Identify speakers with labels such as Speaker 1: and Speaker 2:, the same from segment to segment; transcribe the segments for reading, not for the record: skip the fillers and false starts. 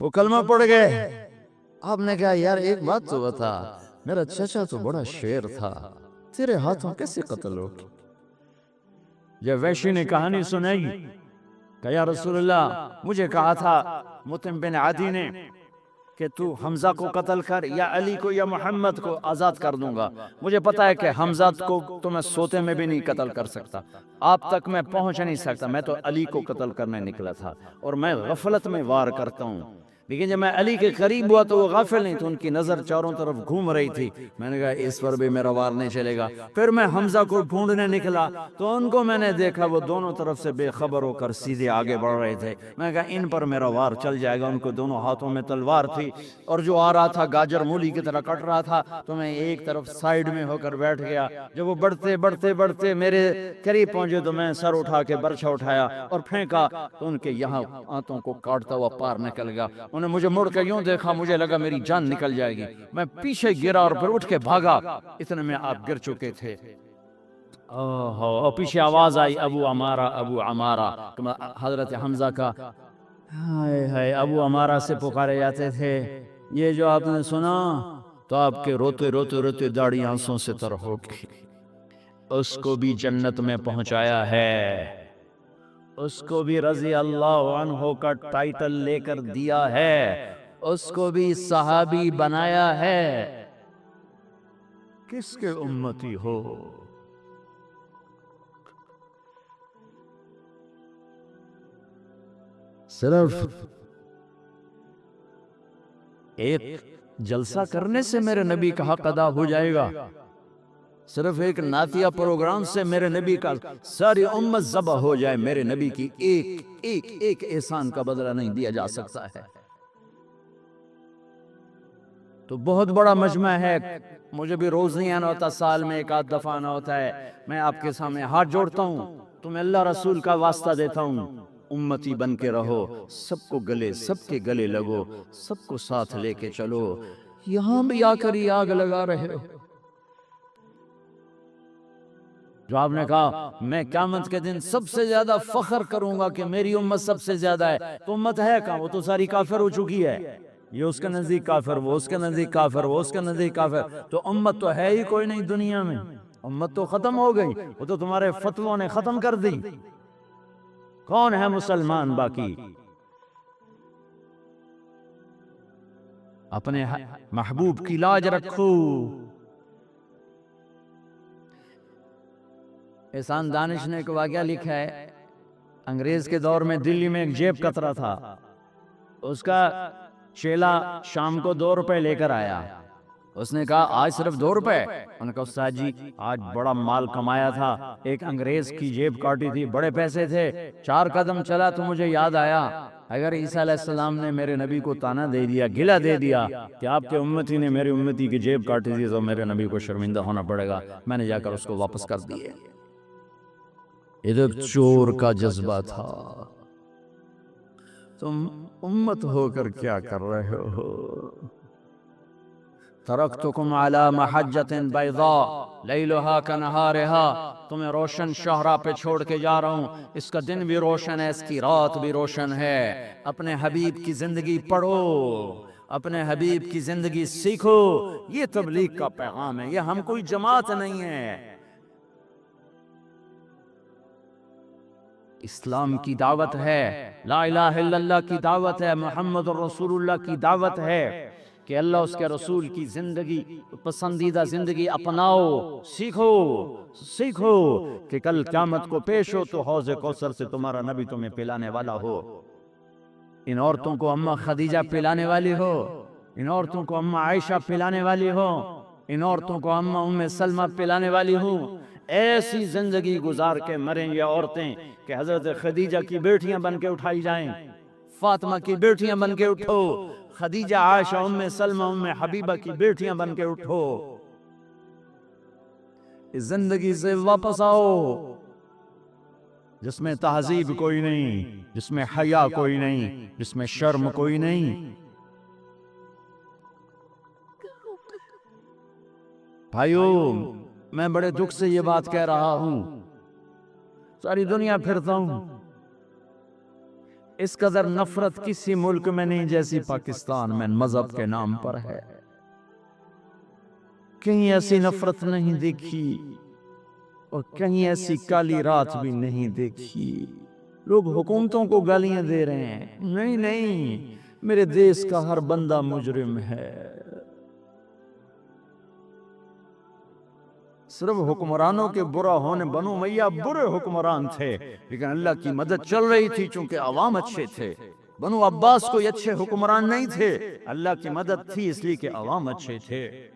Speaker 1: وہ کلمہ پڑھ گئے۔ آپ نے کہا یار ایک بات تو بتا، میرا چچا تو بڑا شیر تھا، تیرے ہاتھوں کیسے قتل ہو؟ جب وحشی نے کہانی سنائی کہ یا رسول اللہ مجھے کہا تھا مطعم بن عدی نے کہ تو حمزہ کو قتل کر، یا علی کو یا محمد کو آزاد کر دوں گا، مجھے پتا ہے کہ حمزہ کو تو میں سوتے میں بھی نہیں قتل کر سکتا، آپ تک میں پہنچ نہیں سکتا، میں تو علی کو قتل کرنے نکلا تھا، اور میں غفلت میں وار کرتا ہوں، لیکن جب میں علی کے قریب ہوا تو وہ غافل نہیں، تو ان کی نظر چاروں طرف گھوم رہی تھی، میں نے کہا اس پر بھی میرا وار نہیں چلے گا۔ پھر میں حمزہ کو ڈھونڈنے نکلا تو ان کو میں نے دیکھا وہ دونوں طرف سے بے خبر ہو کر سیدھے آگے بڑھ رہے تھے، میں نے کہا ان پر میرا وار چل جائے گا، ان کو دونوں ہاتھوں میں تلوار تھی، اور جو آ رہا تھا گاجر مولی کی طرح کٹ رہا تھا، تو میں ایک طرف سائیڈ میں ہو کر بیٹھ گیا، جب وہ بڑھتے بڑھتے بڑھتے میرے قریب پہنچے تو میں سر اٹھا کے برچھا اٹھایا اور پھینکا تو ان کے یہاں آنتوں کو کاٹتا ہوا پار نکل گیا، انہوں نے مجھے مڑ کے یوں دیکھا، مجھے لگا میری جان نکل جائے گی، میں پیچھے گرا اور پھر اٹھ کے بھاگا، اتنے میں آپ گر چکے تھے۔ اور پیچھے آواز آئی ابو عمارہ ابو عمارہ، حضرت حمزہ کا ہائے ہائے ابو عمارہ سے پکارے جاتے تھے۔ یہ جو آپ نے سنا تو آپ کے روتے روتے روتے داڑھی آنسوں سے تر ہو گئی۔ اس کو بھی جنت میں پہنچایا ہے، اس کو بھی رضی اللہ عنہ کا ٹائٹل لے کر دیا ہے، اس کو بھی صحابی بنایا ہے۔ کس کے امتی ہو؟ صرف ایک جلسہ کرنے سے میرے نبی کا حق ادا ہو جائے گا؟ صرف ایک نعتیہ پروگرام سے میرے نبی کا ساری امت ذبح ہو جائے، میرے نبی کی ایک احسان کا بدلہ نہیں دیا جا سکتا ہے؟ تو بہت بڑا مجمع ہے، مجھے بھی روز نہیں آنا ہوتا، سال میں ایک آدھ دفعہ آنا ہوتا ہے، میں آپ کے سامنے ہاتھ جوڑتا ہوں، تمہیں اللہ رسول کا واسطہ دیتا ہوں، امتی بن کے رہو، سب کو گلے سب کے گلے لگو، سب کو ساتھ لے کے چلو، یہاں بھی آ کر یہ آگ لگا رہے ہو۔ جو آپ نے کہا میں قیامت کے دن سب سے زیادہ فخر کروں گا کہ میری امت سب سے زیادہ ہے، تو امت ہے کہاں؟ وہ تو ساری کافر ہو چکی ہے، یہ اس کے نزدیک کافر، وہ اس کے نزدیک کافر، وہ اس کے نزدیک کافر، تو امت تو ہے ہی کوئی نہیں دنیا میں، امت تو ختم ہو گئی، وہ تو تمہارے فتووں نے ختم کر دی، کون ہے مسلمان باقی؟ اپنے محبوب کی لاج رکھو۔ احسان دانش نے ایک واقعہ لکھا ہے، انگریز کے دور میں دلی میں ایک جیب کترا تھا، اس کا چیلا شام کو 2 روپے لے کر آیا، اس نے کہا آج صرف 2 روپے؟ انہوں نے کہا استاد جی آج بڑا مال کمایا تھا، ایک انگریز کی جیب کاٹی تھی، بڑے پیسے تھے، 4 قدم چلا تو مجھے یاد آیا اگر عیسیٰ علیہ السلام نے میرے نبی کو تانا دے دیا، گلہ دے دیا کہ آپ کے امتی نے میری امتی کی جیب کاٹی تھی تو میرے نبی کو شرمندہ ہونا پڑے گا، میں نے جا کر اس کو واپس کر دیے۔ ادھر چور کا جذبہ تھا، تم امت ہو کر کیا کر رہے ہو؟ ترکتکم علی محجۃ بیضاء لیلھا کنہارھا، تمہیں روشن شاہراہ پہ چھوڑ کے جا رہا ہوں، اس کا دن بھی روشن ہے، اس کی رات بھی روشن ہے، اپنے حبیب کی زندگی پڑھو، اپنے حبیب کی زندگی سیکھو، یہ تبلیغ کا پیغام ہے، یہ ہم کوئی جماعت نہیں ہے، اسلام کی دعوت ہے، لا الہ الا اللہ کی دعوت ہے، محمد رسول اللہ کی دعوت ہے کہ اللہ اس کے رسول کی زندگی، پسندیدہ زندگی اپناؤ، سیکھو کہ کل قیامت کو پیش ہو تو حوض کوثر سے تمہارا نبی تمہیں پلانے والا ہو، ان عورتوں کو اماں خدیجہ پلانے والی ہو، ان عورتوں کو اماں عائشہ پلانے والی ہو، ان عورتوں کو اماں ام سلمہ پلانے والی ہوں، ایسی زندگی گزار کے مریں یہ عورتیں کہ حضرت خدیجہ کی بیٹیاں بن کے اٹھائی جائیں، فاطمہ کی بیٹیاں بن کے اٹھو، خدیجہ عائشہ ام سلمہ ام حبیبہ کی بیٹیاں بن کے اٹھو، اس زندگی سے واپس آؤ جس میں تہذیب کوئی نہیں، جس میں حیا کوئی نہیں، جس میں شرم کوئی نہیں۔ بھائیو میں بڑے دکھ سے یہ بات کہہ رہا ہوں، ساری دنیا پھرتا ہوں، اس قدر نفرت کسی ملک میں نہیں جیسی پاکستان میں مذہب کے نام پر ہے. کہیں ایسی نفرت نہیں دیکھی اور کہیں ایسی کالی رات بھی نہیں دیکھی. لوگ حکومتوں کو گالیاں دے رہے ہیں. نہیں نہیں، میرے دیس کا ہر بندہ مجرم ہے. صرف حکمرانوں کے برا ہونے، بنو امیہ برے حکمران تھے لیکن اللہ کی مدد چل رہی تھی چونکہ عوام اچھے تھے. بنو عباس کوئی اچھے حکمران نہیں تھے، اللہ کی مدد تھی اس لیے کہ عوام اچھے تھے.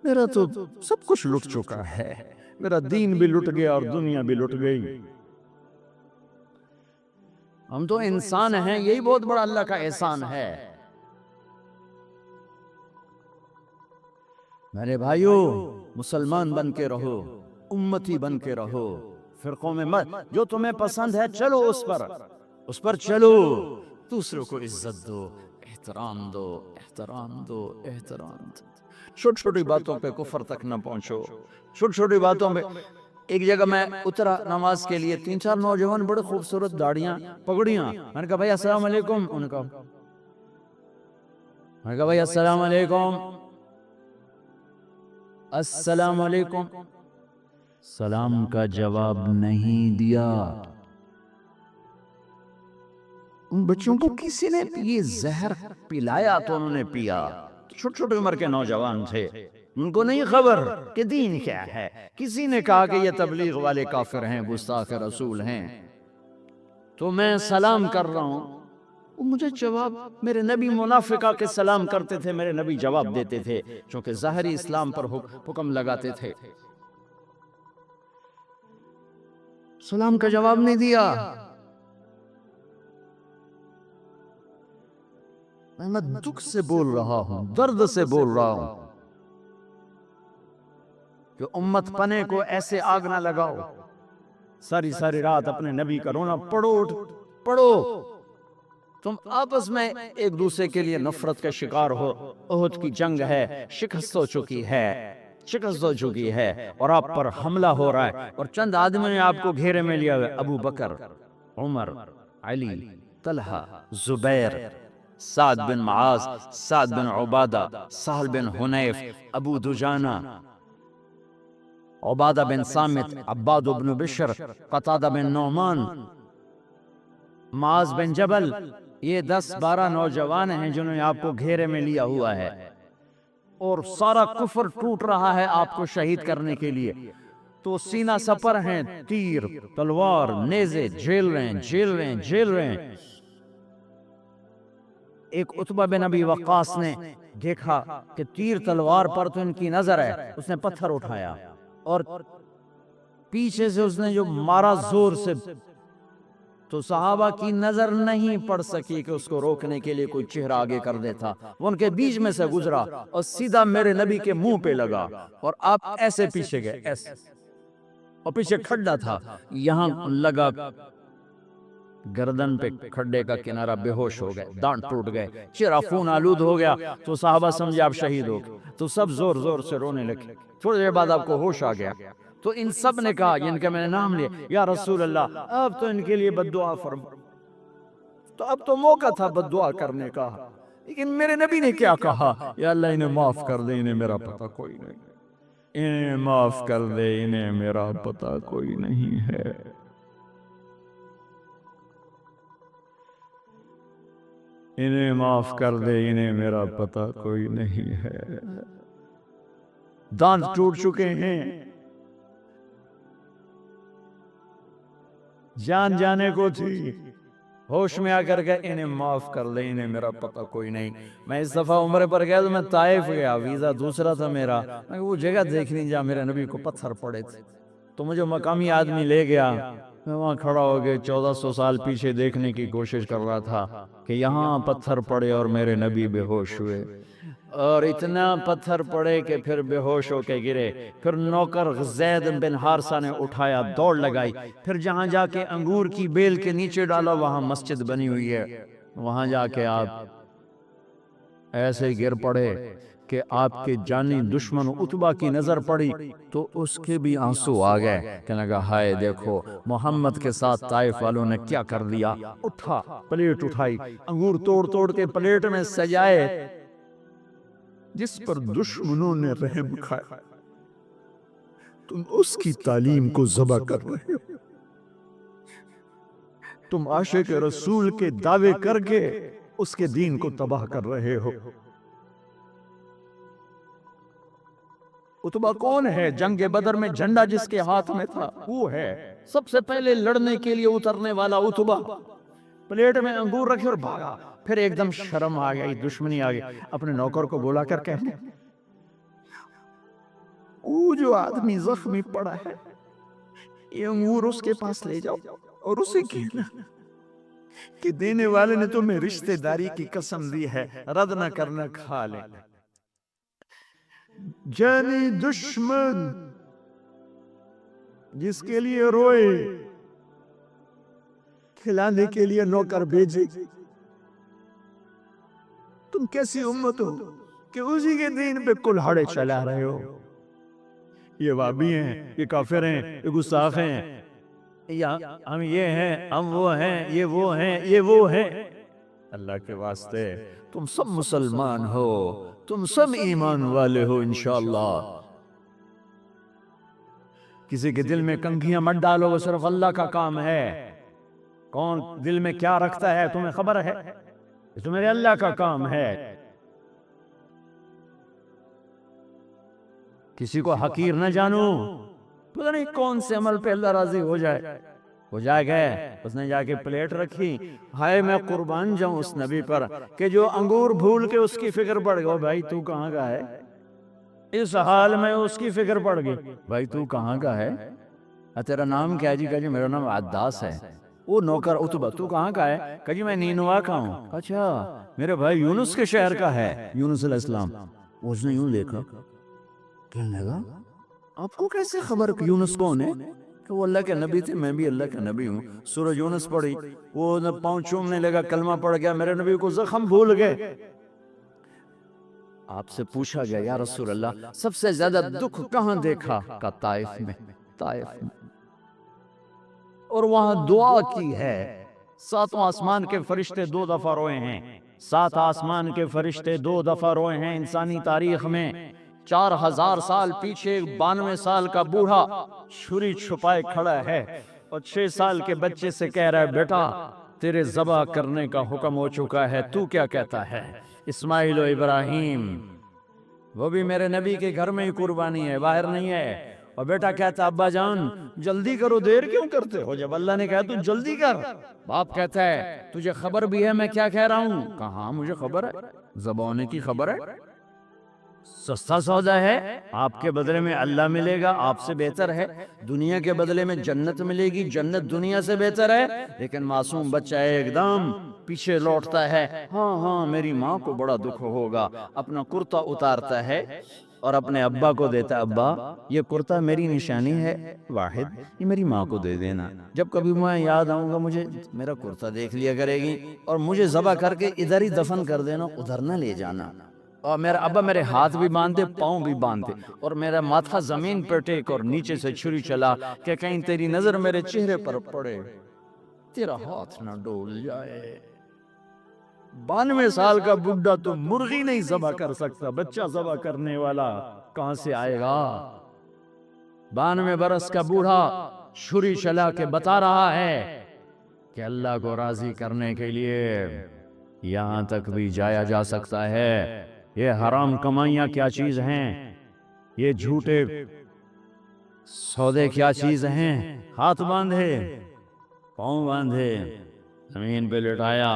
Speaker 1: میرا تو سب کچھ لٹ چکا ہے، میرا دین بھی لٹ گیا اور دنیا بھی لٹ گئی. ہم تو انسان ہیں، یہی بہت بڑا اللہ کا احسان ہے. میرے بھائیو، مسلمان بن کے رہو، امتی بن کے رہو، فرقوں میں مت. جو تمہیں پسند ہے چلو اس پر چلو. دوسروں کو عزت دو، احترام دو، احترام دو، احترام دو. چھوٹی چھوٹی باتوں پہ کفر تک نہ پہنچو. چھوٹی چھوٹی باتوں پہ. ایک جگہ میں اترا نماز کے لیے، 3-4 نوجوان بڑے خوبصورت داڑیاں پگڑیاں. میں نے کہا بھائی السلام علیکم. انہوں نے کہا بھائی السلام علیکم. السلام علیکم. سلام کا جواب نہیں دیا. ان بچوں کو کسی نے یہ زہر پلایا تو انہوں نے پیا. چھوٹی چھوٹی عمر کے نوجوان تھے، ان کو نہیں خبر کہ دین کیا ہے. کسی نے کہا کہ یہ تبلیغ والے کافر ہیں، گستاخ رسول ہیں. تو میں سلام کر رہا ہوں، مجھے جواب، میرے نبی منافقہ کے سلام کرتے تھے، میرے نبی جواب دیتے تھے چونکہ ظاہری اسلام پر حکم لگاتے تھے. سلام کا جواب نہیں دیا. میں دکھ سے بول رہا ہوں، درد سے بول رہا ہوں کہ امت پنے کو ایسے آگ نہ لگاؤ. ساری رات اپنے نبی کا رونا پڑھو. تم آپس میں ایک دوسرے کے لیے نفرت کا شکار ہو. احد کی جنگ ہے، شکست ہو چکی ہے اور آپ پر حملہ ہو رہا ہے اور چند آدمی نے آپ کو گھیرے میں لیا. ابو بکر، عمر، علی، طلحہ، زبیر، سعد بن معاذ، سعد بن عبادہ، سہل بن حنیف، ابو دجانہ، عبادہ بن صامت، عباد بن بشر، قتادہ بن نعمان، معاذ بن جبل. یہ 10-12 نوجوان ہیں جنہوں نے آپ کو گھیرے میں لیا ہوا ہے اور سارا کفر ٹوٹ رہا ہے آپ کو شہید کرنے کے لیے. تو سینہ سپر ہیں، تیر، تلوار، نیزے جھیل رہے ہیں. ایک عتبہ بن ابی وقاص نے دیکھا کہ تیر تلوار پر تو ان کی نظر ہے. اس نے پتھر اٹھایا اور پیچھے سے اس نے جو مارا زور سے، تو صحابہ کی نظر نہیں پڑ سکی کہ اس کو روکنے کے لیے کوئی چہرہ آگے کر دیتا. وہ ان کے بیچ میں سے گزرا اور سیدھا میرے نبی کے منہ پہ لگا اور آپ ایسے پیچھے گئے، ایسے، اور پیچھے کھڈا تھا، یہاں لگا گردن پہ کھڈے کا کنارہ. بے ہوش ہو گئے، دانت ٹوٹ گئے، چہرہ خون آلود ہو گیا. تو صحابہ سمجھے آپ شہید ہو گئے تو سب زور سے رونے لگے. تھوڑی دیر بعد آپ کو ہوش آ گیا تو ان سب نے کہا، جن کا میں نے نام لیا، یا رسول اللہ اب تو ان کے لیے بد دعا فرما. تو اب تو موقع تھا بد دعا کرنے کا، لیکن میرے نبی نے کیا کہا؟ یا اللہ انہیں معاف کر دے، انہیں میرا پتہ کوئی نہیں. انہیں معاف کر دے، انہیں میرا پتہ کوئی نہیں ہے. انہیں معاف کر دے، انہیں میرا پتہ کوئی نہیں ہے. دانت ٹوٹ چکے ہیں، جان جانے کو تھی، ہوش میں آ کر کے انہیں معاف کر دے، انہیں میرا پتہ کوئی نہیں. میں اس دفعہ عمرے پر گیا تو میں طائف گیا، ویزا دوسرا تھا میرا. میں وہ جگہ دیکھنی جہاں میرے نبی کو پتھر پڑے تھے. تو مجھے مقامی آدمی لے گیا. میں وہاں کھڑا ہو گیا، 1400 سال پیچھے دیکھنے کی کوشش کر رہا تھا کہ یہاں پتھر پڑے اور میرے نبی بے ہوش ہوئے. اور اتنا پتھر پڑے کہ پھر بے ہوش ہو کے گرے. پھر نوکر زید بن حارثہ نے اٹھایا، دوڑ لگائی. پھر جہاں جا کے انگور کی بیل کے نیچے ڈالا، وہاں مسجد بنی ہوئی ہے. وہاں جا کے آپ ایسے گر پڑے کہ آپ کے جانی دشمن عتبہ کی نظر پڑی تو اس کے بھی آنسو آ گئے، کہنے لگا ہائے دیکھو محمد کے ساتھ طائف والوں نے کیا کر دیا۔ اٹھا، پلیٹ اٹھائی، انگور توڑ توڑ کے پلیٹ میں سجائے، جس پر دشمنوں نے رحم کھایا تم اس کی تعلیم کو ذبح کر رہے ہو، تم عاشق رسول کے دعوے کر کے اس کے دین کو تباہ کر رہے ہو۔ عتبہ کون ہے؟ جنگ بدر میں جھنڈا جس کے ہاتھ میں تھا وہ ہے، سب سے پہلے لڑنے کے لیے اترنے والا عتبہ۔ پلیٹ میں انگور رکھے اور بھاگا، پھر ایک دم شرم آ گئی، دشمنی آ گئی، اپنے نوکر کو بولا کر کہنے وہ جو آدمی زخمی پڑا ہے یہ انگور اس کے پاس لے جاؤ اور اسے کہنا کہ دینے والے نے تمہیں رشتہ داری کی قسم دی ہے، رد نہ کرنا، کھا لے۔ جانی دشمن جس کے لیے روئے، کھلانے کے لیے نوکر بھیجے، تم کیسی امت ہو کہ اسی کے دین پہ کلہاڑے چلا رہے ہو؟ یہ وابی ہیں، یہ کافر ہیں، یہ گستاخ ہیں، ہم یہ ہیں، ہم وہ ہیں، یہ وہ ہیں، یہ وہ ہیں۔ اللہ کے واسطے تم سب مسلمان ہو، تم سب ایمان والے ہو انشاءاللہ۔ کسی کے دل میں کنگھیاں مت ڈالو، وہ صرف اللہ کا کام ہے۔ کون دل میں کیا رکھتا ہے تمہیں خبر ہے؟ یہ تو میرے اللہ کا کام ہے۔ کسی کو حقیر نہ جانو، پتہ نہیں کون سے عمل پہ اللہ راضی ہو جائے۔ وہ جا گئے، اس نے جا کے پلیٹ رکھی، ہائے میں قربان جاؤں اس نبی پر کہ جو انگور بھول کے اس کی فکر پڑ گئی، بھائی تو کہاں کا ہے؟ اس حال میں اس کی فکر پڑ گئی، بھائی تو کہاں کا ہے؟ تیرا نام کیا جی؟ کہا جی میرا نام عداس ہے۔ وہ نوکر عتبہ تو کہاں کا ہے؟ کہا جی میں نینوا کا ہوں۔ اچھا میرے بھائی یونس کے شہر کا ہے، یونس علیہ السلام۔ اس نے یوں دیکھا، کہنے لگا آپ کو کیسے خبر کہ یونس کون ہے؟ کہ وہ اللہ کے نبی تھے، میں بھی اللہ کا نبی ہوں۔ سورہ یونس پڑھی، وہ پاؤں چومنے لگا، کلمہ پڑھ گیا، میرے نبی کو زخم بھول گئے۔ آپ سے پوچھا گیا یا رسول اللہ سب سے زیادہ دکھ کہاں دیکھا؟ کہ طائف میں، طائف میں، اور وہاں دعا کی ہے۔ ساتوں آسمان کے فرشتے 2 دفعہ روئے ہیں، 7 آسمان کے فرشتے 2 دفعہ روئے ہیں انسانی تاریخ میں۔ 4000 سال پیچھے 92 سال کا بوڑھا چھری چھپائے کھڑا ہے اور 6 سال کے بچے سے کہہ رہا ہے بیٹا تیرے ذبح کرنے کا حکم ہو چکا ہے، تو کیا کہتا ہے؟ اسماعیل و ابراہیم، وہ بھی میرے نبی کے گھر میں ہی قربانی ہے، باہر نہیں ہے۔ اور بیٹا کہتا ابا جان جلدی کرو، دیر کیوں کرتے ہو؟ جب اللہ نے کہا تو جلدی کر۔ باپ کہتا ہے تجھے خبر بھی ہے میں کیا کہہ رہا ہوں؟ کہاں مجھے خبر ہے، ذبح ہونے کی خبر ہے۔ سستا سودا ہے، آپ کے بدلے میں اللہ ملے گا، آپ سے بہتر ہے۔ دنیا کے بدلے میں جنت ملے گی، جنت دنیا سے بہتر ہے۔ لیکن معصوم بچہ ایک دم پیچھے لوٹتا ہے، ہاں ہاں میری ماں کو بڑا دکھ ہوگا، اپنا کرتا اتارتا ہے اور اپنے ابا کو دیتا ہے، ابا یہ کرتا میری نشانی ہے واحد، یہ میری ماں کو دے دینا، جب کبھی میں یاد آؤں گا مجھے میرا کرتا دیکھ لیا کرے گی، اور مجھے ذبح کر کے ادھر ہی دفن کر دینا، ادھر نہ لے جانا۔ اور میرا ابا میرے ہاتھ بھی باندھے، پاؤں بھی باندھے، اور میرا ماتھا زمین پر ٹیک اور نیچے سے چھری چلا کہ کہیں تیری نظر میرے چہرے پر پڑے، تیرا ہاتھ نہ ڈول جائے۔ 92 سال کا بڈھا تو مرغی نہیں ذبح کر سکتا، بچہ ذبح کرنے والا کہاں سے آئے گا؟ 92 برس کا بوڑھا چھری چلا کے بتا رہا ہے کہ اللہ کو راضی کرنے کے لیے یہاں تک بھی جایا جا سکتا ہے۔ یہ حرام کمائیاں کیا چیز ہیں، یہ جھوٹے سودے کیا چیز ہیں۔ ہاتھ باندھے، پاؤں باندھے، زمین پہ لٹایا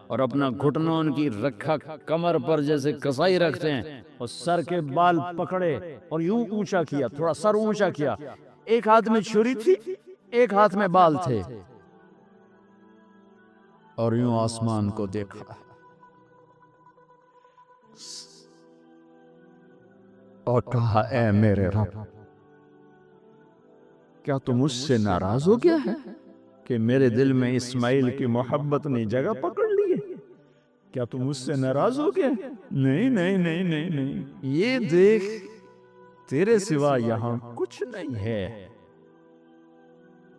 Speaker 1: اور اپنا گھٹنوں کی رکھا کمر پر جیسے کسائی رکھتے ہیں، اور سر کے بال پکڑے اور یوں اونچا کیا، تھوڑا سر اونچا کیا، ایک ہاتھ میں چھری تھی، ایک ہاتھ میں بال تھے، اور یوں آسمان کو دیکھا اور کہا اے میرے رب، کیا تو مجھ سے ناراض ہو گیا ہے کہ میرے دل میں اسماعیل کی محبت نے جگہ پکڑ لی ہے؟
Speaker 2: کیا تم مجھ سے ناراض ہو گئے؟ نہیں نہیں نہیں نہیں نہیں،
Speaker 1: یہ دیکھ
Speaker 2: تیرے سوا یہاں کچھ نہیں ہے۔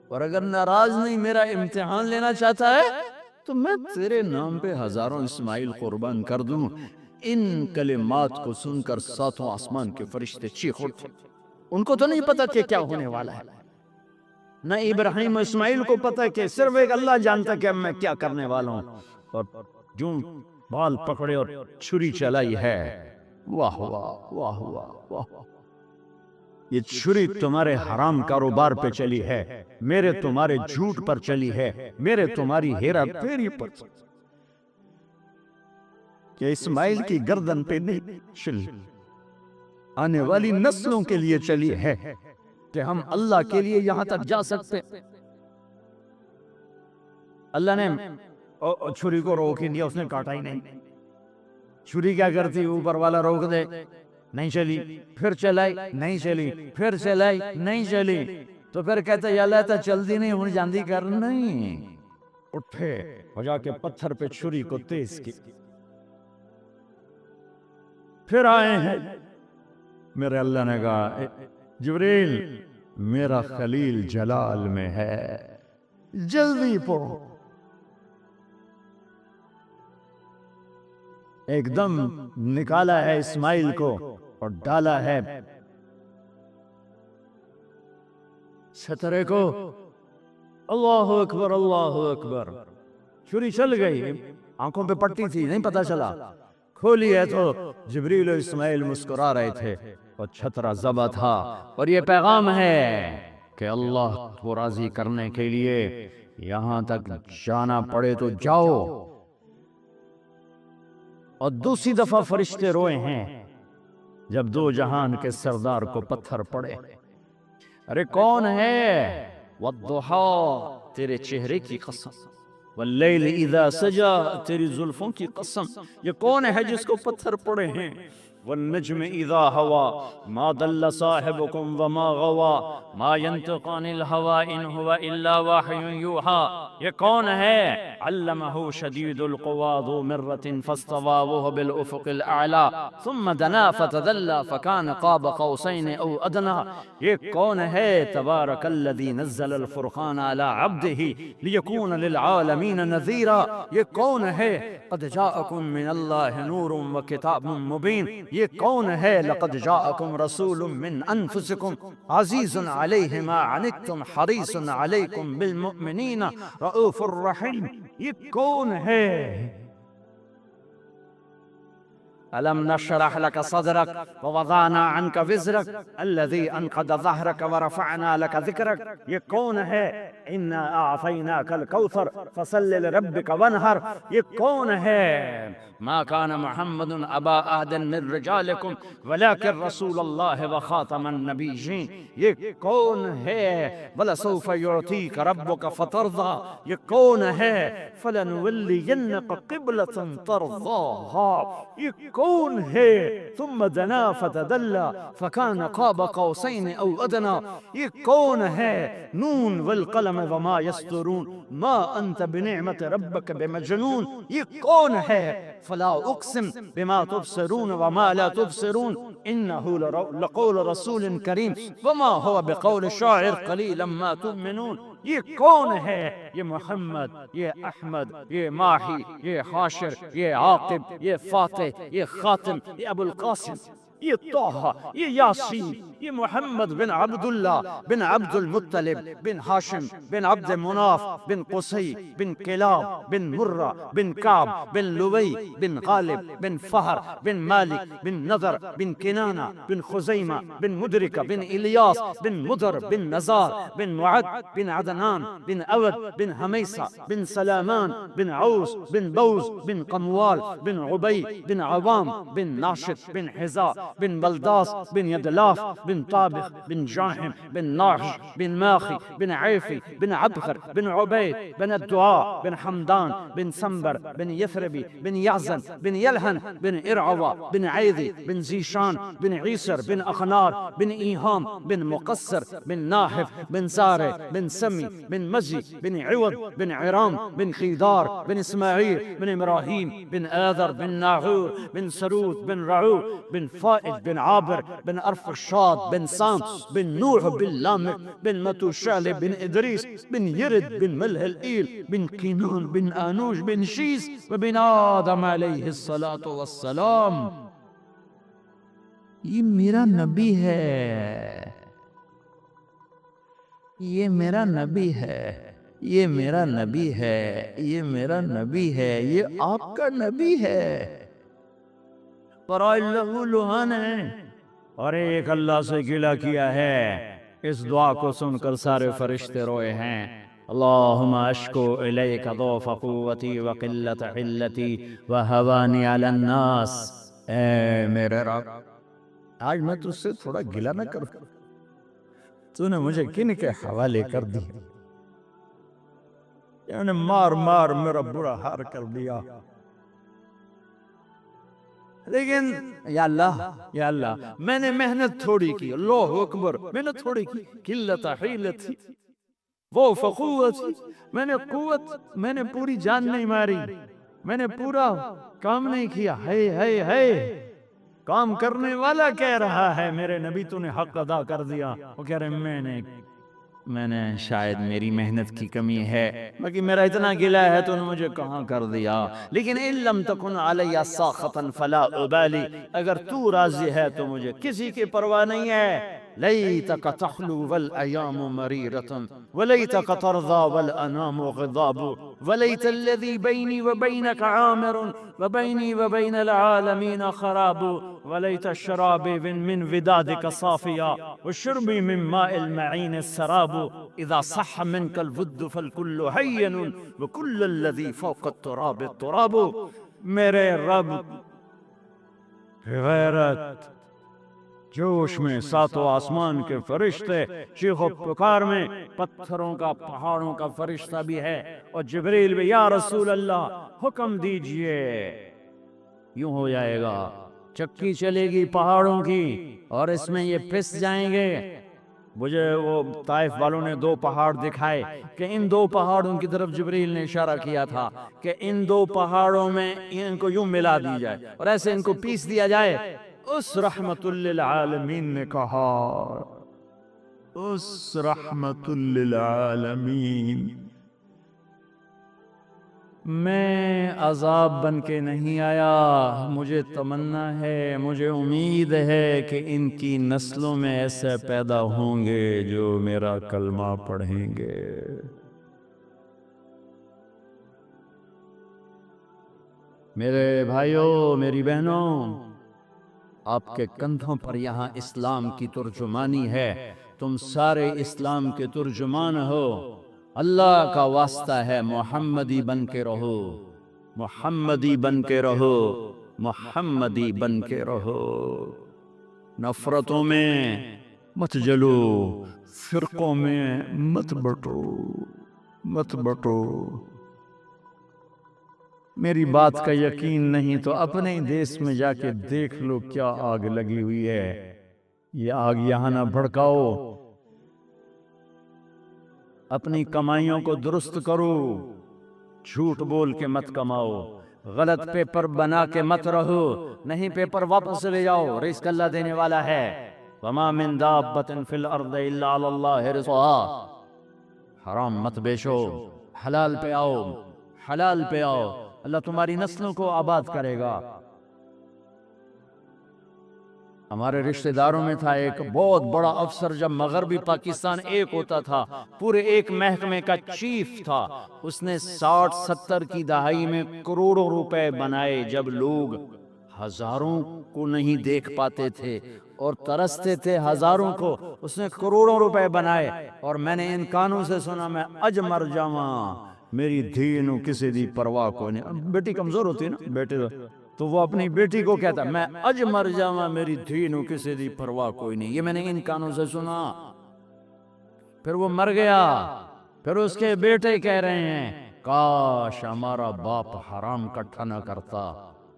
Speaker 1: اور اگر ناراض نہیں میرا امتحان لینا چاہتا ہے تو میں تیرے نام پہ ہزاروں اسماعیل قربان کر دوں۔ ان کلمات کو سن کر ساتوں آسمان کے فرشتے چیخ اٹھے۔ ان کو تو نہیں پتا کہ کیا ہونے والا ہے، نہ ابراہیم و اسماعیل کو پتا کہ صرف ایک اللہ جانتا کہ اب میں کیا کرنے والا ہوں۔
Speaker 2: اور جو بال پکڑے اور چھری چلائی ہے،
Speaker 1: واہ واہ واہ واہ واہ،
Speaker 2: یہ چھری تمہارے حرام کاروبار پہ چلی ہے، میرے تمہارے جھوٹ پر چلی ہے، میرے تمہاری ہیرا پھیری پر کہ اسماعیل کی گردن پہ نہیں چلی، آنے والی نسلوں کے لیے چلی ہے
Speaker 1: کہ ہم اللہ کے لیے یہاں تک جا سکتے۔ اللہ نے
Speaker 2: چھری کو روک ہی دیا، اس نے کاٹا ہی نہیں۔
Speaker 1: چھری کیا کرتی؟ اوپر والا روک دے، نہیں چلی، پھر چلائی نہیں چلی، پھر چلائی نہیں چلی، تو پھر کہتا یا اللہ تا چلدی نہیں ہوں جاندی کر نہیں،
Speaker 2: اٹھے اور جا کے پتھر پہ چھری کو تیز کی، پھر آئے ہیں۔ میرے اللہ نے کہا جبریل میرا خلیل جلال میں ہے، جلدی پہنچ۔ ایک دم نکالا ہے اسماعیل کو اور ڈالا ہے
Speaker 1: سترے کو۔
Speaker 2: اللہ اکبر اللہ اکبر، چھری چل گئی، آنکھوں پہ پٹی تھی نہیں پتا چلا، کھولی ہے تو جبریل و اسماعیل مسکرا رہے تھے اور چھترا ذبح تھا۔
Speaker 1: اور یہ پیغام ہے کہ اللہ کو راضی کرنے کے لیے یہاں تک جانا پڑے تو جاؤ۔
Speaker 2: اور دوسری دفعہ فرشتے روئے ہیں جب دو جہان کے سردار کو پتھر پڑے۔
Speaker 1: ارے کون ہے؟ والضحا تیرے چہرے کی قسم،
Speaker 2: واللیل اذا سجا تیری زلفوں کی قسم، یہ کون ہے جس کو پتھر پڑے ہیں؟ والنجم اذا ہوا ما ضل صاحبكم وما غوا ما ينطق عن الهوى ان هو الا وحی یوحى، یہ کون ہے؟ علمہ شدید القوى ذو مرة فاستوى وهو بالافق الاعلى ثم دنا فتدلى فكان قاب قوسين او ادنى، یہ کون ہے؟ تبارک الذی نزل الفرقان على عبده ليكون للعالمین نذیرا، یہ کون ہے؟ قد جاءکم من اللہ نور وکتاب مبین، یہ کون ہے؟ لقد جاءکم رسول من انفسکم عزیز علیہ ما عنتم حریص علیکم بالمؤمنین رؤوف الرحیم، یہ کون ہے؟
Speaker 1: ألم نشرح لك صدرك ووضعنا عنك وزرك الذي أنقض ظهرك ورفعنا لك ذكرك،
Speaker 2: یہ کون ہے؟ انا اعطیناک الکوثر فصل لربک وانحر، یہ کون ہے؟
Speaker 1: ما كان محمد أبا أحد من رجالكم ولكن رسول الله وخاتم النبيين،
Speaker 2: یہ کون ہے؟ وَلَسَوْفَ يُعْطِيكَ رَبُّكَ فَتَرْضَىٰ، یہ کون ہے؟ فَلَنُوَلِّيَنَّكَ قِبْلَةً تَرْضَاهَا، یہ کون ہے؟ ثُمَّ دَنَا فَتَدَلَّىٰ فَكَانَ قَابَ قَوْسَيْنِ أَوْ أَدْنَىٰ، یہ کون ہے؟ نون والقلم وما يسطرون ما أنت بنعمة ربك بمجنون، یہ کون ہے؟ فلا اقسم بما تبصرون وما لا تبصرون انه لقول رسول کریم وما هو بقول شاعر قلیلا ما تؤمنون، یہ کون ہے؟ یہ محمد، یہ احمد، یہ ماہی، یہ حاشر، یہ عاقب، یہ فاتح، یہ خاتم، یہ ابو القاسم، یہ طه، یہ یاسین، یہ محمد بن عبداللہ بن عبد المطلب بن ہاشم بن عبد مناف بن قصی بن کلاب بن مرہ بن کعب بن لوی بن غالب بن فہر بن مالک بن نضر بن کنانہ بن خزیمہ بن مدرکہ بن الیاس بن مدر بن نزار بن معد بن عدنان بن اود بن حمیسہ بن سلامان بن عوس بن بوز بن قموال بن عبی بن عوام بن ناشط بن حزا بن بلداس بن يدلاف بن طابخ بن جاحم بن ناحش بن ماخي بن عيفي بن عبخر بن عبيد بن الدعاء بن حمدان بن سنبر بن يثربي بن يعزن بن يلهن بن إرعوى بن عيذي بن زيشان بن عيسر بن أخنار بن إيهام بن مقصر بن ناحف بن ساري بن سمي بن مجي بن عوض بن عرام بن خيدار بن إسماعيل بن إبراهيم بن آذر بن ناغور بن سرود بن رعو بن فائد بن عابر بن أرفشاد بن سام بن نوح بن لامك بن متوشالي بن إدريس بن يرد بن ملهلئيل بن كينان بن آنوش بن شيس وبن آدم عليه الصلاة والسلام.
Speaker 1: یہ میرا نبی ہے، یہ میرا نبی ہے، یہ میرا نبی ہے، یہ میرا نبی ہے، یہ آپ کا نبی ہے. پر اللہ لوہان ہے
Speaker 2: اور ایک اللہ سے گلہ کیا ہے. اس دعا کو سن کر سارے فرشتے روئے ہیں. اللہم اشکو الیک ضعف قوتی وقلت حلتی وہوانی علی الناس.
Speaker 1: اے میرے رب، آج میں تجھ سے تھوڑا گلہ نہ کروں، تو نے مجھے کن کے حوالے کر دی، یعنی مار مار میرا برا حال کر دیا.
Speaker 2: لیکن یا اللہ میں نے محنت تھوڑی کی. اللہ اکبر، محنت تھوڑی کی. قلت حیلتی ضعف قوتی، میں نے پوری جان نہیں ماری، میں نے پورا کام نہیں کیا. ہے کام کرنے والا کہہ رہا ہے میرے نبی تو نے حق ادا کر دیا. وہ کہہ رہے میں نے شاید میری محنت کی کمی ہے، باقی میرا اتنا گلہ ہے تو نے مجھے کہاں کر دیا. لیکن ان لم تکن علی ساخطا فلا ابالی، اگر تو راضی ہے تو مجھے کسی کی پرواہ نہیں ہے. لیتک تخلو والایام مریرۃ ولیتک ترضى والانام غضاب ولیت الذی بینی وبینک عامر وبینی وبین العالمین خراب وليت الشراب من ودادك صافيا والشرب من ماء المعين السراب إذا صح منك الود فالكل هين وكل الذي فوق التراب التراب. میرے رب غیرت جوش میں ساتوں آسمان کے فرشتے چیخ و پکار میں، پتھروں کا پہاڑوں کا فرشتہ بھی ہے، اور جبریل بھی یا رسول اللہ حکم دیجئے. یوں ہو جائے گا، چکی چلے گی پہاڑوں کی اور اس میں یہ پس جائیں گے. مجھے وہ طائف والوں نے 2 پہاڑ دکھائے کہ ان 2 پہاڑوں کی طرف جبریل نے اشارہ کیا تھا کہ ان 2 پہاڑوں میں ان کو یوں ملا دی جائے اور ایسے ان کو پیس دیا جائے. اس رحمت للعالمین نے کہا، اس رحمت للعالمین، میں عذاب بن کے نہیں آیا. مجھے تمنا ہے، مجھے امید ہے کہ ان کی نسلوں میں ایسے پیدا ہوں گے جو میرا کلمہ پڑھیں گے. میرے بھائیوں، میری بہنوں، آپ کے کندھوں پر یہاں اسلام کی ترجمانی ہے. تم سارے اسلام کے ترجمان ہو. اللہ کا واسطہ ہے، محمدی بن کے رہو، محمدی بن کے رہو، محمدی بن کے رہو. نفرتوں میں مت جلو، فرقوں میں مت بٹو، مت بٹو. میری بات کا یقین نہیں تو اپنے ہی دیس میں جا کے دیکھ لو کیا آگ لگی ہوئی ہے. یہ آگ یہاں نہ بھڑکاؤ. اپنی کمائیوں کو درست کرو، جھوٹ بول کے مت کماؤ، غلط پیپر بنا کے مت رہو. نہیں، پیپر واپس لے جاؤ، رزق اللہ دینے والا ہے. وما من دابۃ فی الارض الا علی اللہ رزقها. حرام مت بیچو، حلال پہ آؤ، حلال پہ آؤ. اللہ تمہاری نسلوں کو آباد کرے گا. ہمارے رشتہ داروں میں تھا ایک بہت بڑا افسر، جب مغربی پاکستان ایک ہوتا تھا، پورے ایک محکمے کا چیف تھا. اس نے 60-70 کی دہائی میں کروڑوں روپے بنائے، جب لوگ ہزاروں کو نہیں دیکھ پاتے تھے اور ترستے تھے ہزاروں کو. اس نے کروڑوں روپے بنائے. اور میں نے ان کانوں سے سنا میں اج مر جاواں، میری دھی نو کسی دی پرواہ کو نہیں. بیٹی کمزور ہوتی ہے نا، بیٹے
Speaker 1: تو وہ اپنی بیٹی کو کہتا میں اج مر جاواں میری دھی نو کسی دی پرواہ کوئی نہیں. یہ میں نے ان کانوں سے سنا. پھر وہ مر گیا. پھر اس کے بیٹے کہہ رہے ہیں کاش ہمارا باپ حرام کٹھا نہ کرتا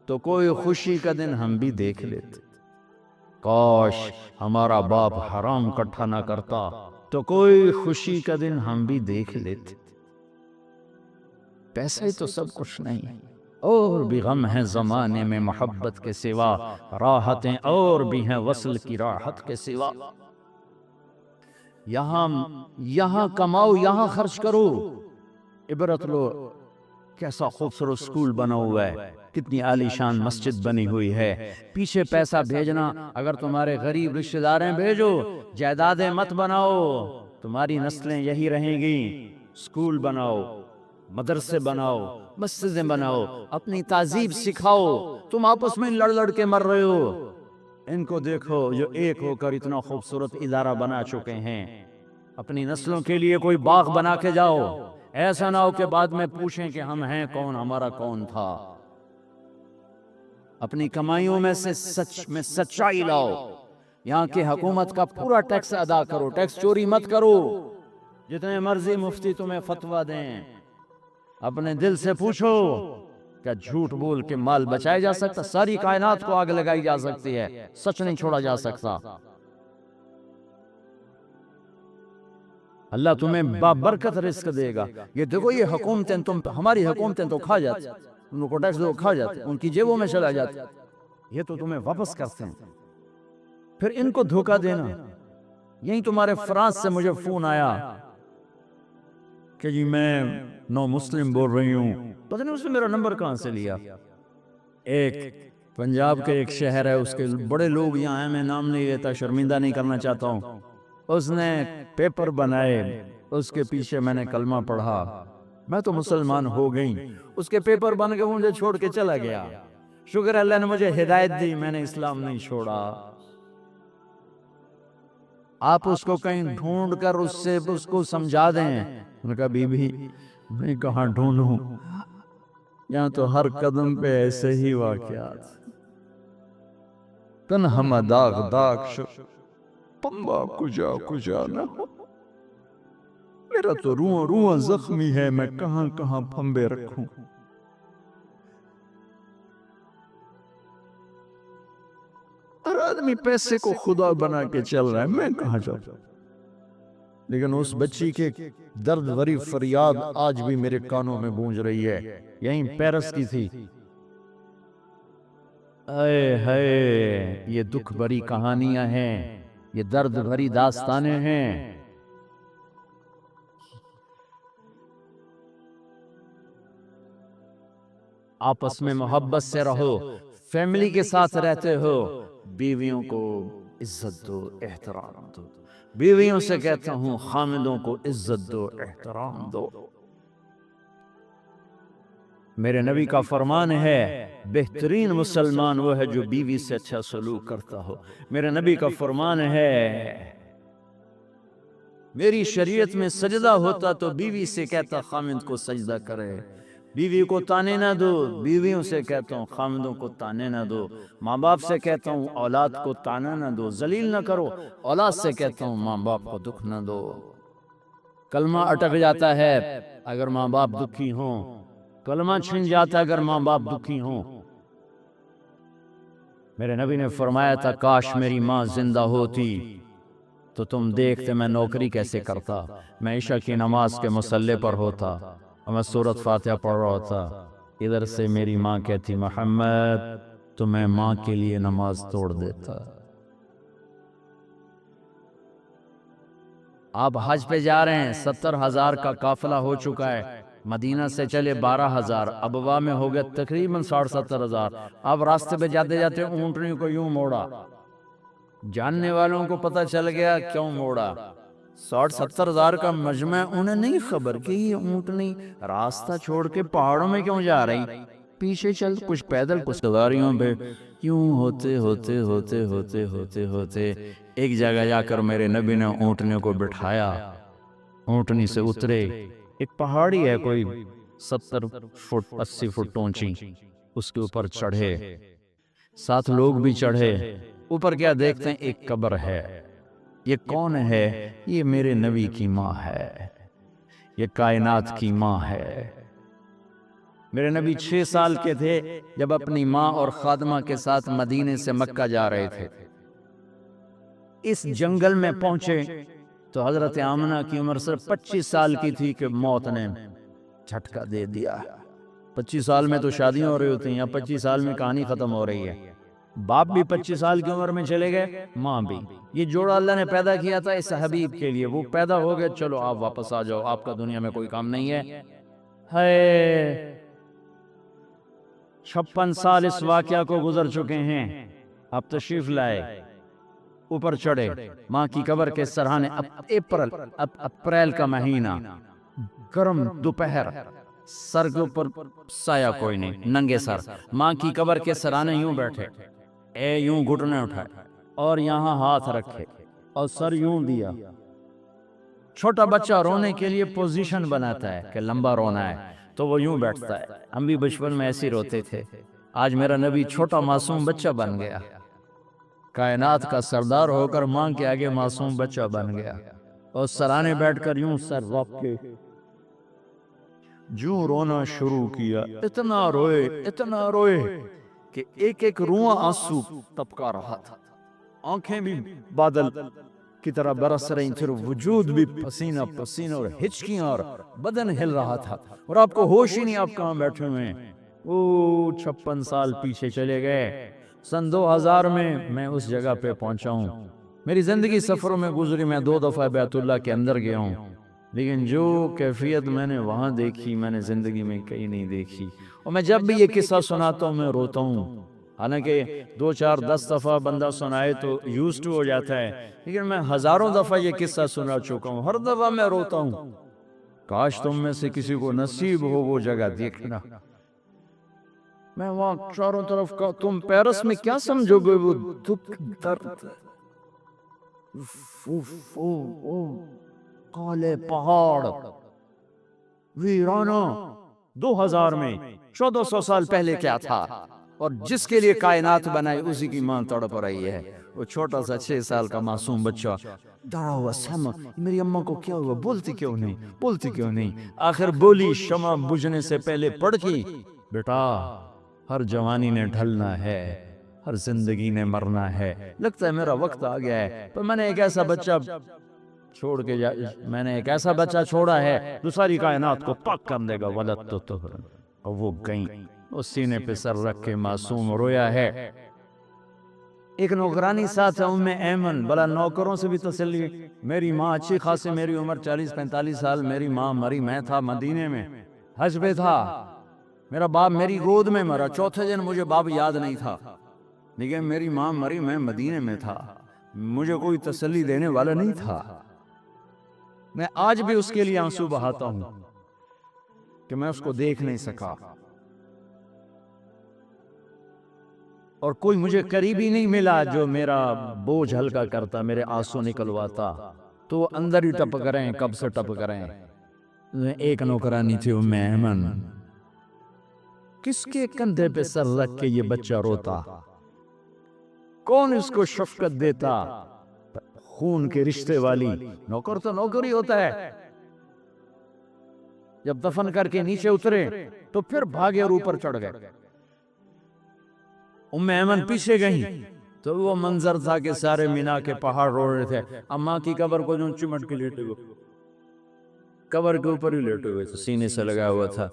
Speaker 1: تو کوئی خوشی کا دن ہم بھی دیکھ لیتے. کاش ہمارا باپ حرام کٹھا نہ کرتا تو کوئی خوشی کا دن ہم بھی دیکھ لیتے. پیسہ ہی تو سب کچھ نہیں، اور بھی غم ہیں زمانے میں محبت کے سوا، راحتیں اور بھی ہیں وصل کی راحت کے سوا. یہاں کماؤ، یہاں خرچ کرو، عبرت لو. کیسا خوبصورت سکول بنا ہوا ہے، کتنی عالی شان مسجد بنی ہوئی ہے. پیچھے پیسہ بھیجنا، اگر تمہارے غریب رشتہ دار ہیں بھیجو، جائیدادیں مت بناؤ، تمہاری نسلیں یہی رہیں گی. سکول بناؤ، مدرسے بناؤ، مسجدیں بناؤ، اپنی تہذیب سکھاؤ. تم آپس میں لڑ لڑ کے مر رہے ہو، ان کو دیکھو جو ایک ہو کر اتنا خوبصورت ادارہ بنا چکے ہیں. اپنی نسلوں کے لیے کوئی باغ بنا کے جاؤ، ایسا نہ ہو کہ بعد میں پوچھیں کہ ہم ہیں کون، ہمارا کون تھا. اپنی کمائیوں میں سے سچائی لاؤ. یہاں کی حکومت کا پورا ٹیکس ادا کرو، ٹیکس چوری مت کرو. جتنے مرضی مفتی تمہیں فتویٰ دیں، اپنے دل سے پوچھو کیا جھوٹ بول کے مال بچایا جا سکتا؟ ساری کائنات کو آگ لگائی جا سکتی ہے، سچ نہیں چھوڑا جا سکتا. اللہ تمہیں بابرکت رزق دے گا. یہ دیکھو یہ حکومتیں، ہماری حکومتیں تو کھا جاتی، ان کو ٹیکس دو کھا جاتے، ان کی جیبوں میں چلا جاتا. یہ تو تمہیں واپس کرتے ہیں. پھر ان کو دھوکہ دینا. یہی تمہارے فرانس سے مجھے فون آیا کہ جی میں نو مسلم بول رہی ہوں. پتہ نہیں اس نے میرا نمبر کہاں سے لیا. ایک پنجاب کے ایک شہر ہے، اس کے بڑے لوگ یہاں ہیں، میں نام نہیں لیتا، شرمندہ نہیں کرنا چاہتا ہوں. اس نے پیپر بنائے، اس کے پیچھے میں نے کلمہ پڑھا، میں تو مسلمان ہو گئی. اس کے پیپر بن کے مجھے چھوڑ کے چلا گیا. شکر اللہ نے مجھے ہدایت دی، میں نے اسلام نہیں چھوڑا. آپ اس کو کہیں ڈھونڈ کر اس کو سمجھا دیں. انہوں نے کہا بی بی میں کہاں ڈھونڈوں، یہاں تو ہر قدم پہ ایسے ہی واقعات. تنہم داغ داغ شو پمبا کجا کجا نہ ہو. میرا تو روح زخمی ہے، میں کہاں کہاں پھمبے رکھوں. ہر آدمی پیسے کو خدا بنا کے چل رہا ہے، میں کہاں جاؤں. لیکن اس بچی کے درد بھری فریاد آج بھی میرے کانوں میں گونج رہی ہے. یہیں پیرس کی تھی. اے ہے یہ دکھ بھری کہانیاں ہیں، یہ درد بھری داستانیں ہیں. آپس میں محبت سے رہو، فیملی کے ساتھ رہتے ہو، بیویوں کو عزت دو، احترام دو. بیویوں سے کہتا ہوں خامدوں کو عزت دو، احترام دو. میرے نبی کا فرمان ہے بہترین مسلمان وہ ہے جو بیوی سے اچھا سلوک کرتا ہو. میرے نبی کا فرمان ہے میری شریعت میں سجدہ ہوتا تو بیوی سے کہتا خامد کو سجدہ کرے. بیوی کو تانے نہ دو، بیویوں سے کہتا ہوں خامدوں کو تانے نہ دو. ماں باپ سے کہتا ہوں اولاد کو تانا نہ دو، ذلیل نہ کرو. اولاد سے کہتا ہوں ماں باپ کو دکھ نہ دو. کلمہ اٹک جاتا ہے اگر ماں باپ دکھی ہوں، کلمہ چھن جاتا ہے اگر ماں باپ دکھی ہوں. میرے نبی نے فرمایا تھا کاش میری ماں زندہ ہوتی تو تم دیکھتے میں نوکری کیسے کرتا. میں عشاء کی نماز کے مصلی پر ہوتا اور میں سورۃ فاتحہ پڑھ رہا ہوتا. ادھر سے میری ماں کہتی محمد، تو میں ماں کے لیے نماز توڑ دیتا. آپ حج پہ جا رہے ہیں، 70,000 کا قافلہ ہو چکا ہے. مدینہ سے چلے 12,000، ابوا میں ہو گئے تقریباً 60-70,000. آپ راستے پہ جاتے جاتے اونٹنی کو یوں موڑا. جاننے والوں کو پتہ چل گیا کیوں موڑا. 60-70,000 کا مجمع، انہیں نہیں خبر کہ یہ اونٹنی راستہ چھوڑ کے پہاڑوں میں کیوں جا رہی. پیچھے چل کچھ پیدل کچھ گاڑیوں پہ، یوں ہوتے ہوتے ہوتے ہوتے ہوتے ہوتے ایک جگہ جا کر میرے نبی نے اونٹنی کو بٹھایا. اونٹنی سے اترے. ایک پہاڑی ہے کوئی 70 فٹ 80 فٹ اونچی. اس کے اوپر چڑھے، 7 لوگ بھی چڑھے۔ اوپر کیا دیکھتے ہیں؟ ایک قبر ہے۔ یہ کون ہے؟ یہ میرے نبی کی ماں ہے، یہ کائنات کی ماں ہے۔ میرے نبی 6 سال کے تھے جب اپنی ماں اور خادمہ کے ساتھ مدینے سے مکہ جا رہے تھے۔ اس جنگل میں پہنچے تو حضرت آمنہ کی عمر صرف 25 سال کی تھی کہ موت نے جھٹکا دے دیا۔ 25 سال میں تو شادیاں ہو رہی ہوتی ہیں، یا 25 سال میں کہانی ختم ہو رہی ہے۔ باپ بھی 25 سال کی عمر میں چلے گئے، ماں بھی۔ یہ جوڑا اللہ نے پیدا کیا تھا اس حبیب کے لیے، وہ پیدا ہو گئے، چلو آپ واپس آ جاؤ، آپ کا دنیا میں کوئی کام نہیں ہے۔ 56 سال اس واقعہ کو گزر چکے ہیں، آپ تشریف لائے، اوپر چڑھے، ماں کی قبر کے سرحانے، اپریل کا مہینہ، گرم دوپہر، سر کے اوپر سایہ کوئی نہیں، ننگے سر، ماں کی قبر کے سرانے یوں بیٹھے، یوں گھٹنے اٹھائے اور یہاں ہاتھ رکھے اور سر یوں دیا۔ چھوٹا بچہ رونے کے لیے پوزیشن بناتا ہے کہ لمبا رونا ہے تو وہ یوں بیٹھتا ہے۔ ہم بھی بچپن میں ایسے روتے تھے۔ آج میرا نبی چھوٹا معصوم بچہ بن گیا، کائنات کا سردار ہو کر ماں کے آگے معصوم بچہ بن گیا، اور سرانے بیٹھ کر یوں سر رکھ کے جو رونا شروع کیا۔ اتنا روئے کہ ایک ایک رواں آنسو ٹپکا رہا تھا، آنکھیں بھی بادل کی طرح برس رہی تھیں، وجود بھی پسینہ پسینہ اور ہچکیاں، اور بدن ہل رہا تھا، اور آپ کو ہوش ہی نہیں آپ کہاں بیٹھے ہوئے ہیں۔ 56 سال پیچھے چلے گئے، سن 2000 میں اس جگہ پہ پہنچا ہوں۔ میری زندگی سفروں میں گزری، میں 2 دفعہ بیت اللہ کے اندر گیا ہوں، لیکن جو کیفیت میں نے وہاں دیکھی میں نے زندگی میں کہیں نہیں دیکھی۔ اور میں جب بھی یہ قصہ سناتا ہوں میں روتا ہوں، حالانکہ 2 4 10 دفعہ بندہ سنائے تو یوزڈ ہو جاتا ہے، لیکن میں ہزاروں دفعہ یہ قصہ سنا چکا ہوں، ہر دفعہ میں روتا ہوں۔ کاش تم میں سے کسی کو نصیب ہو وہ جگہ دیکھنا۔ میں وہاں چاروں طرف کا، تم پیرس میں کیا سمجھو گے وہ دکھ، درد، کالے پہاڑ، ویرانہ۔ 2000 میں 1400 سال پہلے کیا تھا، اور جس کے لیے کائنات بنائی اسی کی ماں تڑپ رہی ہے۔ وہ چھوٹا سا 6 سال کا معصوم بچہ ڈرا ہوا، سما میری اماں کو کیا ہوا، بولتی کیوں نہیں؟ آخر بولی شمع بجھنے سے پہلے پڑکی، بیٹا ہر جوانی نے ڈھلنا ہے، ہر زندگی نے مرنا ہے، لگتا ہے میرا وقت آ گیا ہے، پر میں نے ایک ایسا بچہ چھوڑا ہے جو ساری کائنات کو پاک کر دے گا، ولد تو اور وہ گئیں۔ اس سینے پہ سر رکھ کے معصوم رویا ہے۔ ایک نوکرانی ساتھ ہے، ام ایمن، بلا نوکروں سے بھی تسلی۔ میری ماں اچھی خاصی، میری عمر 40-45 سال، میری ماں مری، میں تھا مدینے میں، حج پہ تھا، میرا باپ میری گود میں مرا، چوتھے دن مجھے باپ یاد نہیں تھا، لیکن میری ماں مری، میں مدینے میں تھا، مجھے کوئی تسلی دینے والا نہیں تھا۔ میں آج بھی اس کے لیے آنسو بہاتا ہوں کہ میں اس کو دیکھ نہیں سکا، اور کوئی مجھے قریبی نہیں ملا جو میرا بوجھ ہلکا کرتا، میرے آنسو نکلواتا، تو اندر ہی ٹپک رہے ہیں، کب سے ٹپک رہے ہیں۔ ایک نوکرانی تھی ام ایمن، کس کے کندھے پہ سر رکھ کے یہ بچہ روتا، کون اس کو شفقت دیتا؟ خون کے رشتے والی نوکر تو نوکر ہی ہوتا ہے۔ جب دفن کر کے نیچے اترے تو پھر بھاگے اور اوپر چڑھ گئے۔ ام ایمن پیچھے گئیں تو وہ منظر تھا کہ سارے مینا کے پہاڑ رو رہے تھے، اماں کی قبر کو جو چمٹ کے لیٹے ہوئے، قبر کے اوپر ہی لیٹے ہوئے تھے، سینے سے لگا ہوا تھا۔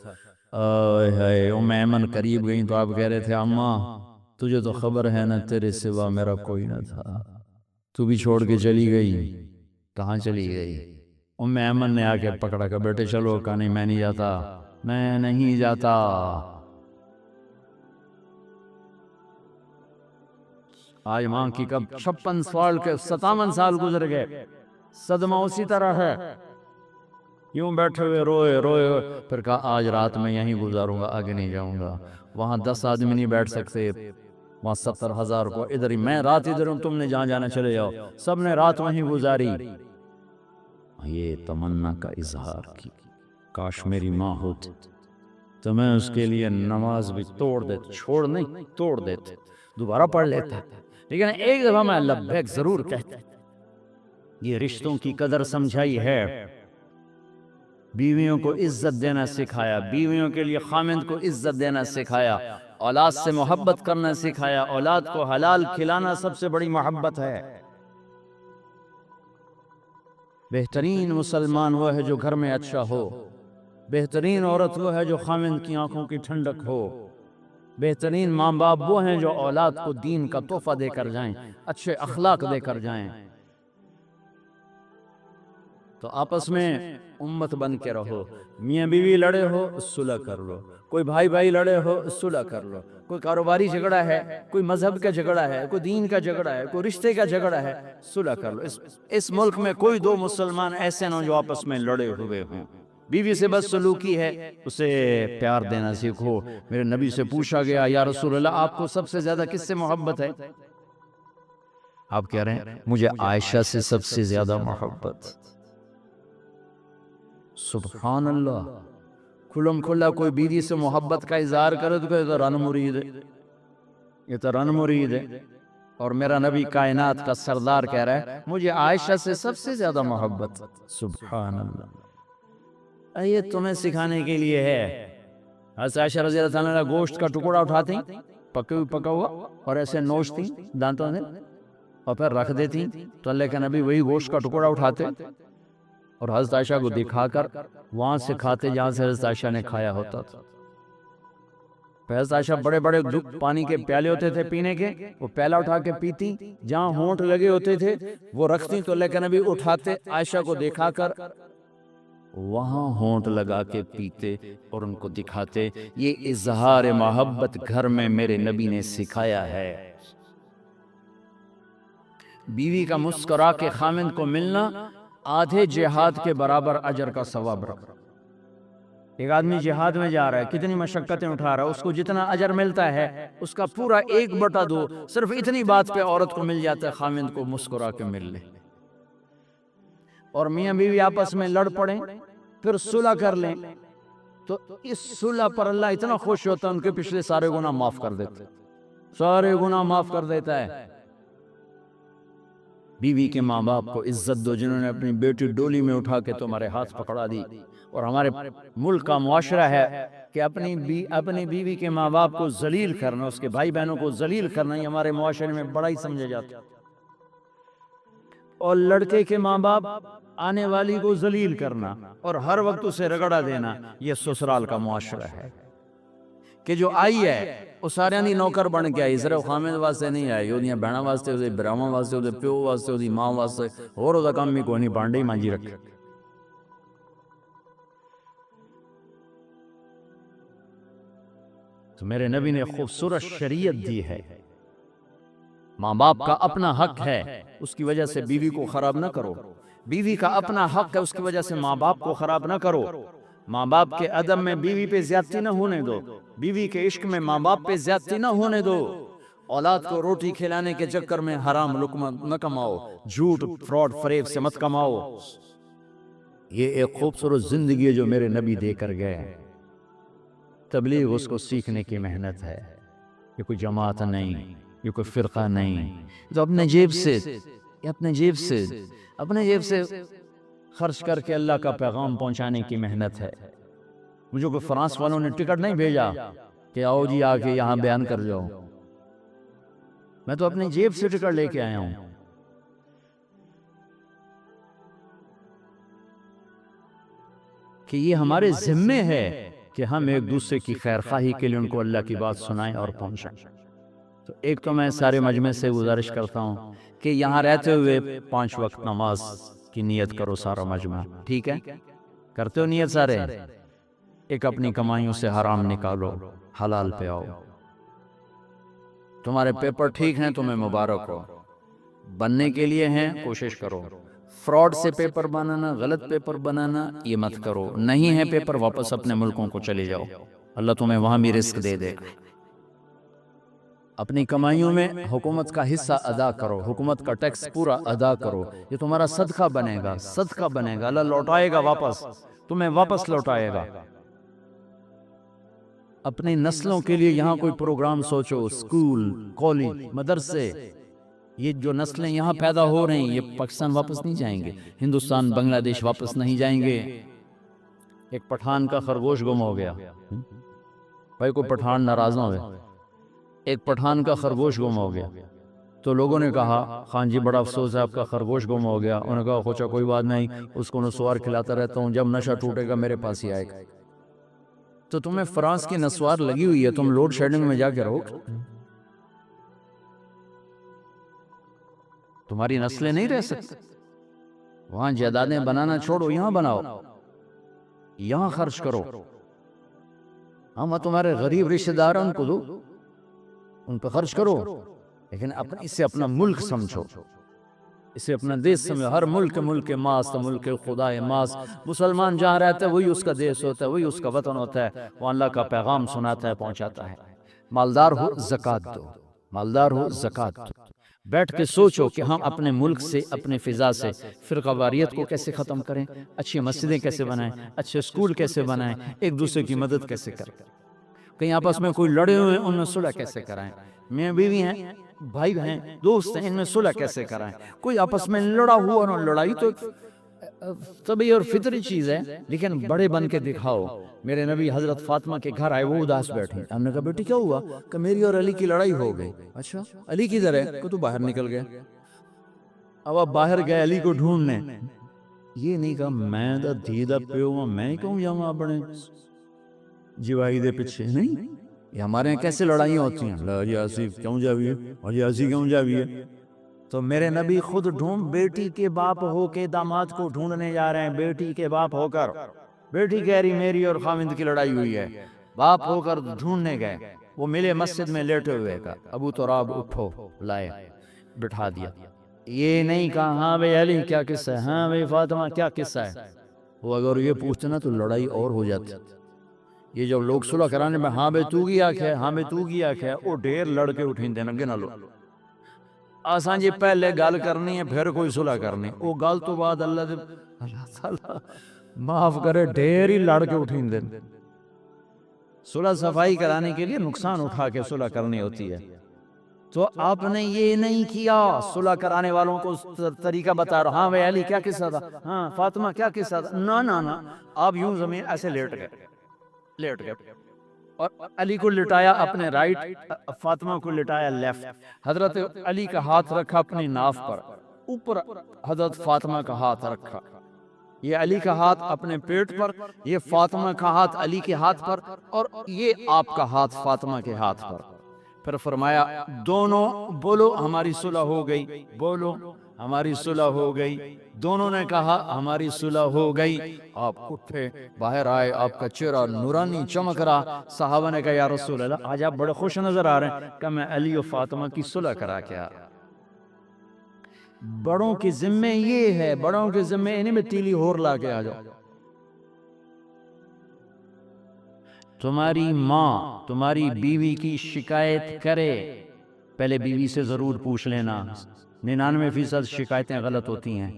Speaker 1: ام ایمن قریب گئیں تو آپ کہہ رہے تھے، اماں تجھے تو خبر ہے نا تیرے سوا میرا کوئی نہ تھا، تو بھی چھوڑ کے چلی گئی، کہاں چلی گئی؟ ام ایمن نے آ کے پکڑا کہ بیٹے چلو، کہا نہیں میں نہیں جاتا، میں نہیں جاتا۔ آج ماں کی کب 56 سال کے 57 سال گزر گئے، صدمہ اسی طرح ہے، یوں بیٹھے ہوئے روئے، پھر کہا آج رات میں یہیں گزاروں گا، آگے نہیں جاؤں گا۔ وہاں 10 آدمی نہیں بیٹھ سکتے، وہاں 70,000 کو، ادھر ہی میں رات ادھر ہوں، تم نے جہاں جانا چلے جاؤ، سب نے رات وہیں گزاری۔ یہ تمنا کا اظہار کی، کاش میری ماں ہوتی،
Speaker 2: تو میں اس کے لیے نماز بھی توڑ دیتا، چھوڑ نہیں توڑ دیتا، دوبارہ پڑھ لیتا، لیکن ایک دفعہ میں لبیک ضرور کہتا۔ یہ رشتوں کی قدر سمجھائی ہے، بیویوں کو عزت دینا سکھایا، بیویوں کے لیے خامند کو عزت دینا سکھایا، اولاد سے محبت کرنا سکھایا، اولاد کو حلال کھلانا سب سے بڑی محبت ہے۔ بہترین مسلمان وہ ہے جو گھر میں اچھا ہو، بہترین عورت وہ ہے جو خامند کی آنکھوں کی ٹھنڈک ہو، بہترین ماں باپ وہ ہیں جو اولاد کو دین کا تحفہ دے کر جائیں، اچھے اخلاق دے کر جائیں۔ تو آپس میں امت بن کے رہو، میاں بیوی لڑے ہو صلح کر لو، کوئی بھائی بھائی لڑے ہو صلح کر لو، کوئی کاروباری جھگڑا ہے، کوئی مذہب کا جھگڑا ہے، کوئی دین کا جھگڑا ہے، کوئی رشتے کا جھگڑا ہے، صلح کر لو۔ اس ملک میں کوئی دو مسلمان ایسے نہ جو آپس میں لڑے ہوئے ہوں۔ بیوی سے بد سلوکی ہے، اسے پیار دینا سیکھو۔ میرے نبی سے پوچھا گیا یا رسول اللہ آپ کو سب سے زیادہ کس سے محبت ہے؟ آپ کہہ رہے ہیں مجھے عائشہ سے سب سے زیادہ محبت۔ سبحان اللہ، کھلم کھلا کوئی بیوی سے محبت کا اظہار کرے تو یہ رن مرید ہے، یہ تو رن مرید ہے۔ اور میرا نبی کائنات کا سردار کہہ رہا ہے مجھے عائشہ سے سب سے زیادہ محبت۔ سبحان اللہ، یہ تمہیں سکھانے کے لیے ہے۔ حضرت عائشہ رضی اللہ تعالیٰ عنہ گوشت کا ٹکڑا اٹھاتی پکا ہوا اور ایسے نوچتی دانتوں سے اور پھر رکھ دیتی، تو اللہ کے نبی وہی گوشت کا ٹکڑا اٹھاتے اور حضرت عائشہ کو دکھا کر وہاں سے کھاتے جہاں سے حضرت عائشہ نے کھایا ہوتا تھا۔ حضرت عائشہ بڑے بڑے پانی کے پیالے ہوتے تھے پینے کے، وہ پیالہ اٹھا کے پیتی، جہاں ہونٹ لگے ہوتے تھے وہ رکھتی، تو اللہ کے نبی اٹھاتے عائشہ کو دکھا کر وہاں ہونٹ لگا کے پیتے اور ان کو دکھاتے۔ یہ اظہار محبت گھر میں میرے نبی نے سکھایا ہے۔ بیوی کا مسکرا کے خامند کو ملنا آدھے جہاد کے برابر اجر کا ثواب رکھا۔ ایک آدمی جہاد میں جا رہا ہے، کتنی مشقتیں اٹھا رہا ہے، اس کو جتنا اجر ملتا ہے اس کا پورا 1/2 صرف اتنی بات پہ عورت کو مل جاتا ہے خامند کو مسکرا کے مل لے۔ اور میاں بیوی آپس میں لڑ پڑیں پھر صلح کر لیں تو اس صلح پر اللہ اتنا خوش ہوتا ہے ان کے پچھلے سارے گناہ معاف کر دیتا ہے، سارے گناہ معاف کر دیتا ہے۔ بیوی کے ماں باپ کو عزت دو، جنہوں نے اپنی بیٹی ڈولی میں اٹھا کے تمہارے ہاتھ پکڑا دی۔ اور ہمارے ملک کا معاشرہ ہے کہ اپنی بیوی کے ماں باپ کو ذلیل کرنا، اس کے بھائی بہنوں کو ذلیل کرنا، یہ ہمارے معاشرے میں بڑا ہی سمجھا جاتا ہے۔ اور لڑکے کے ماں باپ آنے والی کو ذلیل کرنا اور ہر وقت اسے رگڑا دینا، یہ سسرال کا معاشرہ ہے کہ جو آئی ہے وہ سارے نہیں نوکر بن کے آئی، صرف خامد واسطے نہیں آئی، وہ بہنا واسطے، وہ براہما واسطے، وہ پیو واسطے، وہ ماں واسطے، اور وہ کام بھی کوئی نہیں، بانڈے ہی مانجی رکھے۔ تو میرے نبی نے خوبصورت شریعت دی ہے، ماں باپ کا اپنا حق ہے، اس کی وجہ سے بیوی کو خراب نہ کرو، بیوی کا اپنا حق ہے، اس کی وجہ سے ماں باپ کو خراب نہ کرو، ماں باپ کے ادب میں بیوی پہ زیادتی نہ ہونے دو، بیوی کے عشق میں ماں باپ پہ زیادتی نہ ہونے دو، اولاد کو روٹی کھلانے کے چکر میں حرام لقمہ نہ کماؤ، جھوٹ فراڈ فریب سے مت کماؤ۔ یہ ایک خوبصورت زندگی ہے جو میرے نبی دے کر گئے ہیں۔ تبلیغ اس کو سیکھنے کی محنت ہے، یہ کوئی جماعت نہیں، یہ کوئی فرقہ نہیں، تو اپنے جیب سے خرچ کر کے اللہ کا پیغام پہنچانے کی محنت ہے۔ مجھے کوئی فرانس والوں نے ٹکٹ نہیں بھیجا کہ آؤ جی آ کے یہاں بیان کر جاؤ، میں تو اپنی جیب سے ٹکٹ لے کے آیا ہوں۔ کہ یہ ہمارے ذمے ہے کہ ہم ایک دوسرے کی خیر خواہی کے لیے ان کو اللہ کی بات سنائیں اور پہنچائیں۔ تو ایک تو میں سارے مجمع سے گزارش کرتا ہوں کہ یہاں رہتے ہوئے 5 وقت نماز کی نیت کرو سارا مجمع، ٹھیک ہے؟ کرتے ہو نیت سارے؟ ایک اپنی کمائیوں سے حرام نکالو، حلال پہ آؤ۔ تمہارے پیپر ٹھیک ہیں تمہیں مبارک ہو، بننے کے لیے ہیں کوشش کرو۔ فراڈ سے پیپر بنانا، غلط پیپر بنانا یہ مت کرو، نہیں ہے پیپر واپس اپنے ملکوں کو چلے جاؤ، اللہ تمہیں وہاں بھی رزق دے دے گا۔ اپنی کمائیوں میں حکومت کا حصہ ادا کرو، حکومت کا ٹیکس پورا ادا کرو، یہ تمہارا صدقہ بنے گا، صدقہ بنے گا، اللہ لوٹائے گا واپس، تمہیں واپس لوٹائے گا۔
Speaker 1: اپنی نسلوں کے لیے یہاں کوئی پروگرام سوچو، اسکول، کالج، مدرسے. یہ جو نسلیں یہاں پیدا ہو رہی ہیں یہ پاکستان واپس نہیں جائیں گے، ہندوستان، بنگلہ دیش واپس نہیں جائیں گے. ایک پٹھان کا خرگوش گم ہو گیا. بھائی کوئی پٹھان ناراض نہ ہوئے. ایک پٹھان کا خرگوش گم ہو گیا تو لوگوں نے کہا خان جی بڑا افسوس ہے آپ کا خرگوش گم ہو گیا. انہوں نے کہا خوچا کوئی بات نہیں، اس کو نسوار کھلاتا رہتا ہوں، جب نشہ ٹوٹے گا میرے پاس ہی آئے گا. تو تمہیں فرانس کی نسوار لگی ہوئی ہے، تم لوڈ شیڈنگ میں جا کے رہو. تمہاری نسلیں نہیں رہ سکتی. وہاں جائیدادیں بنانا چھوڑو، یہاں بناؤ، یہاں خرچ کرو. ہم تمہارے غریب رشتہ دار ان کو دو، ان پہ خرچ کرو، لیکن اسے اپنا ملک سمجھو، اسے اپنا دیش سمجھو. ہر ملک ماس تو ملک خدا ماس. مسلمان جہاں رہتا ہے وہی اس کا دیش ہوتا ہے، وہی اس کا وطن ہوتا ہے. وہ اللہ کا پیغام سناتا ہے، پہنچاتا ہے. مالدار ہو زکوٰۃ دو، مالدار ہو زکوٰۃ دو. بیٹھ کے سوچو کہ ہم اپنے ملک سے، اپنے فضا سے فرقہ واریت کو کیسے ختم کریں، اچھی مسجدیں کیسے بنائیں، اچھے اسکول کیسے بنائیں، ایک دوسرے کی مدد کیسے کریں. کہیں آپس میں کوئی لڑے ہوئے ہیں ان میں صلح کیسے کرائیں. میاں بیوی ہیں، بھائی ہیں، دوست ہیں، ان میں صلح کیسے کرائیں. کوئی آپس میں لڑا ہوا نہ، لڑائی تو طبعی اور فطری چیز ہے، لیکن بڑے بن کے دکھاؤ. میرے نبی حضرت فاطمہ کے گھر آئے، وہ اداس بیٹھی. ہم نے کہا بیٹی کیا ہوا؟ کہ میری اور علی کی لڑائی ہو گئی. اچھا علی کدھر ہے؟ کہ تو باہر نکل گیا. اب آپ باہر گئے علی کو ڈھونڈنے. یہ نہیں کہا میں دا دھیدہ پیو میں کیوں جاؤں اپنے جیوائی دے پیچھے. نہیں، یہ ہمارے یہاں کیسے لڑائیاں ہوتی ہیں. لا آصف کیوں جاویے، حاجی آصف کیوں جاویے. تو میرے نبی خود ڈھونڈ، بیٹی کے باپ ہو کے داماد کو ڈھونڈنے جا رہے ہیں. بیٹی کے باپ ہو کر، بیٹی کہہ رہی میری اور خاوند کی لڑائی ہوئی ہے، باپ ہو کر ڈھونڈنے گئے. وہ ملے مسجد میں لیٹے ہوئے کا. ابو تراب اٹھو، لائے، بٹھا دیا. یہ نہیں کہا ہاں بھائی علی کیا قصہ ہے، ہاں بھائی فاطمہ کیا قصہ ہے. وہ اگر یہ پوچھتے نا تو لڑائی اور ہو جاتی. یہ جب لوگ صلح کرانے میں ہاں بھائی تو گیا کیا، ہاں بھائی تو گیا کیا، وہ ڈھیر لڑکے اٹھیں دے نگے نہ لو. آسان جی پہلے گال کرنی ہے پھر کوئی صلح کرنی. وہ گال تو بعد اللہ تعالیٰ معاف کرے ڈھیر ہی لڑ کے اٹھیں دے. صلح صفائی کرانے کے لیے نقصان اٹھا کے صلح کرنی ہوتی ہے. تو آپ نے یہ نہیں کیا. صلح کرانے والوں کو طریقہ بتا رہا ہاں بھائی علی کیا قصہ تھا، ہاں فاطمہ کیا قصہ تھا. نہ آپ یوں زمین ایسے لیٹ گئے اور علی کو لٹایا اپنے رائٹ، فاطمہ کو لٹایا لیفٹ. حضرت علی کا ہاتھ رکھا اپنی ناف پر، اوپر حضرت فاطمہ کا ہاتھ رکھا. یہ علی کا ہاتھ اپنے پیٹ پر، یہ فاطمہ کا ہاتھ علی کے ہاتھ پر، اور یہ آپ کا ہاتھ فاطمہ کے ہاتھ پر. پھر فرمایا دونوں بولو ہماری صلح ہو گئی، بولو ہماری صلح ہو گئی. دونوں نے کہا ہماری صلح ہو گئی. آپ اٹھے، باہر آئے، آپ کا چہرہ نورانی چمک رہا. صحابہ نے کہا یا رسول اللہ آج آپ بڑے خوش نظر آ رہے ہیں. کہ میں علی و فاطمہ کی صلح کرا کے آ رہا. بڑوں کے ذمے یہ ہے، بڑوں کے ذمے انہیں میں تیلی ہور لا کے آ جاؤ. تمہاری ماں تمہاری بیوی کی شکایت کرے، پہلے بیوی سے ضرور پوچھ لینا. 99% شکایتیں غلط ہوتی ہیں،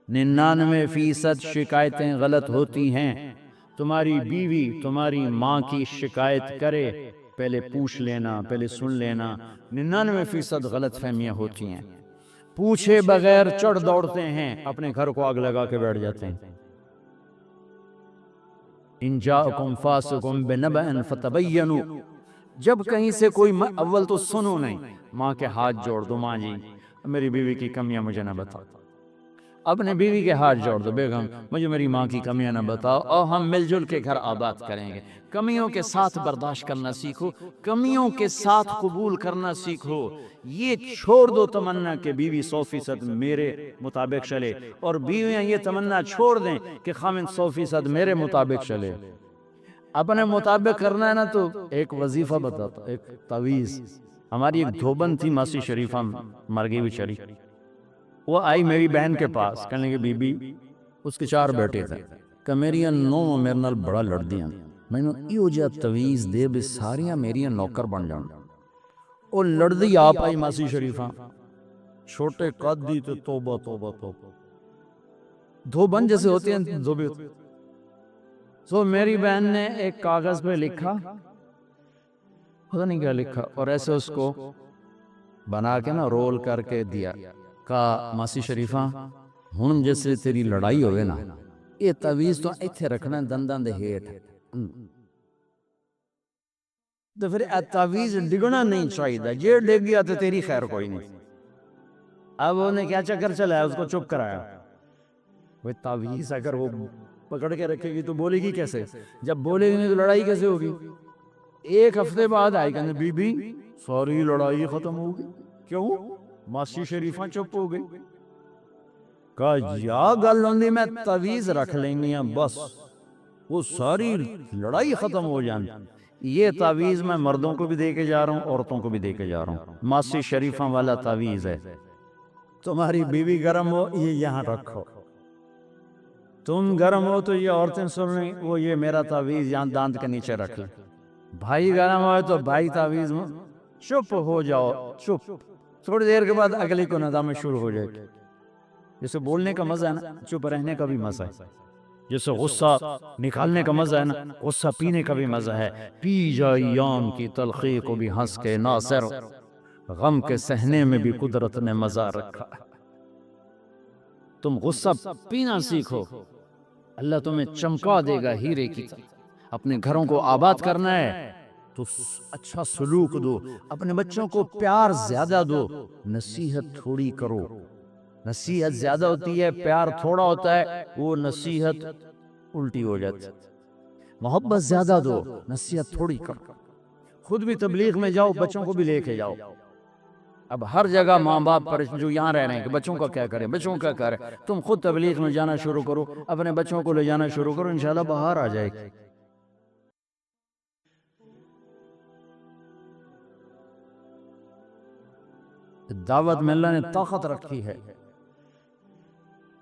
Speaker 1: 99% شکایتیں غلط ہوتی ہیں. تمہاری بیوی تمہاری ماں کی شکایت کرے، پہلے پوچھ لینا، پہلے سن لینا. 99% غلط فہمیاں ہوتی ہیں. پوچھے بغیر چڑھ دوڑتے ہیں، اپنے گھر کو آگ لگا کے بیٹھ جاتے ہیں. ان جاءکم فاسق بنبأ فتبینوا. جب کہیں سے کوئی اول تو سنو نہیں، ماں کے ہاتھ جوڑ دو. ماں جی میری بیوی کی کمیاں مجھے نہ بتاؤ. اپنے بیوی کے ہاتھ جوڑ دو، بیگم مجھے میری ماں کی کمیاں نہ بتاؤ، اور ہم مل جل کے گھر آباد کریں گے. کمیوں کے ساتھ برداشت کرنا سیکھو، کمیوں کے ساتھ قبول کرنا سیکھو. یہ چھوڑ دو تمنا کہ بیوی 100% میرے مطابق چلے، اور بیویاں یہ تمنا چھوڑ دیں کہ خاوند 100% میرے مطابق چلے. اپنے مطابق کرنا ہے نا تو ایک وظیفہ بتاتا، ایک تعویذ. ہماری ایک دھوبن تھی ماسی شریفہ، مر گئی بیچاری. وہ آئی میری بہن کے پاس، کہنے کہ بی بی اس کے 4 بیٹے تھے، کہ میریاں نو میرے نال بڑا لڑ دیاں، میں نے ایو جا تعویذ دے بھی ساریاں میریاں نوکر بن جان. وہ لڑ دی آپ آئی ماسی شریفہ، چھوٹے قد دی تو توبہ توبہ توبہ، دھوبن جیسے ہوتے ہیں دھوبے. تو میری بہن نے ایک کاغذ پہ لکھا پتہ نہیں کیا لکھا، اور ایسے اس کو بنا کے نا رول کر کے دیا. کہا ماسی شریفہ ہن جیسے تیری لڑائی ہوئے نا، یہ تعویذ تو ایتھے رکھنا دنداں دے ہیٹھ. تو پھر تعویذ ڈگنا نہیں چاہیے، جے ڈگ گیا تو تیری خیر کوئی نہیں. اب انہیں کیا چکر چلا ہے، اس کو چپ کرایا. وہ تعویذ اگر وہ پکڑ کے رکھے گی تو بولے گی کیسے؟ جب بولے گی نہیں تو لڑائی کیسے ہوگی؟ ایک ہفتے بعد آئے کہ بی بی ساری لڑائی ختم ہو گئی. کیوں؟ ماسی شریفہ چپ ہو گئی. کہا یا گل ہوندی میں تعویذ رکھ لینی ہاں بس وہ ساری لڑائی ختم ہو جانی. یہ تعویذ میں مردوں کو بھی دے کے جا رہا ہوں، عورتوں کو بھی دے کے جا رہا ہوں. ماسی شریفہ والا تعویذ ہے. تمہاری بیوی گرم ہو یہ یہاں رکھو، تم گرم ہو تو یہ عورتیں سن رہی وہ یہ میرا تعویذ یہاں دانت کے نیچے رکھ لیں. بھائی گرم ہوئے تو بھائی تعویذ میں چپ ہو جاؤ. چپ تھوڑی دیر کے بعد اگلی کو ندامت شروع ہو جائے گی. جیسے بولنے کا مزہ ہے نا، چپ رہنے کا بھی مزہ ہے. جیسے غصہ نکالنے کا مزہ ہے نا، غصہ پینے کا بھی مزہ ہے. پی جائے ایام کی تلخی کو بھی ہنس کے ناصر، غم کے سہنے میں بھی قدرت نے مزہ رکھا. تم غصہ پینا سیکھو، اللہ تمہیں چمکا دے گا ہیرے کی طرح. اپنے گھروں کو آباد کرنا ہے تو اچھا سلوک دو، اپنے بچوں کو پیار زیادہ دو، نصیحت تھوڑی کرو. نصیحت زیادہ ہوتی ہے، پیار تھوڑا ہوتا ہے، وہ نصیحت الٹی ہو جاتی. محبت زیادہ دو، نصیحت تھوڑی کرو. خود بھی تبلیغ میں جاؤ، بچوں کو بھی لے کے جاؤ. اب ہر جگہ ماں باپ پر جو یہاں رہ رہے ہیں کہ بچوں کا کیا کریں، بچوں کا کریں. تم خود تبلیغ میں جانا شروع کرو، اپنے بچوں کو لے جانا شروع کرو، انشاءاللہ بہار آ جائے گی. دعوت میں اللہ نے طاقت رکھی ہے.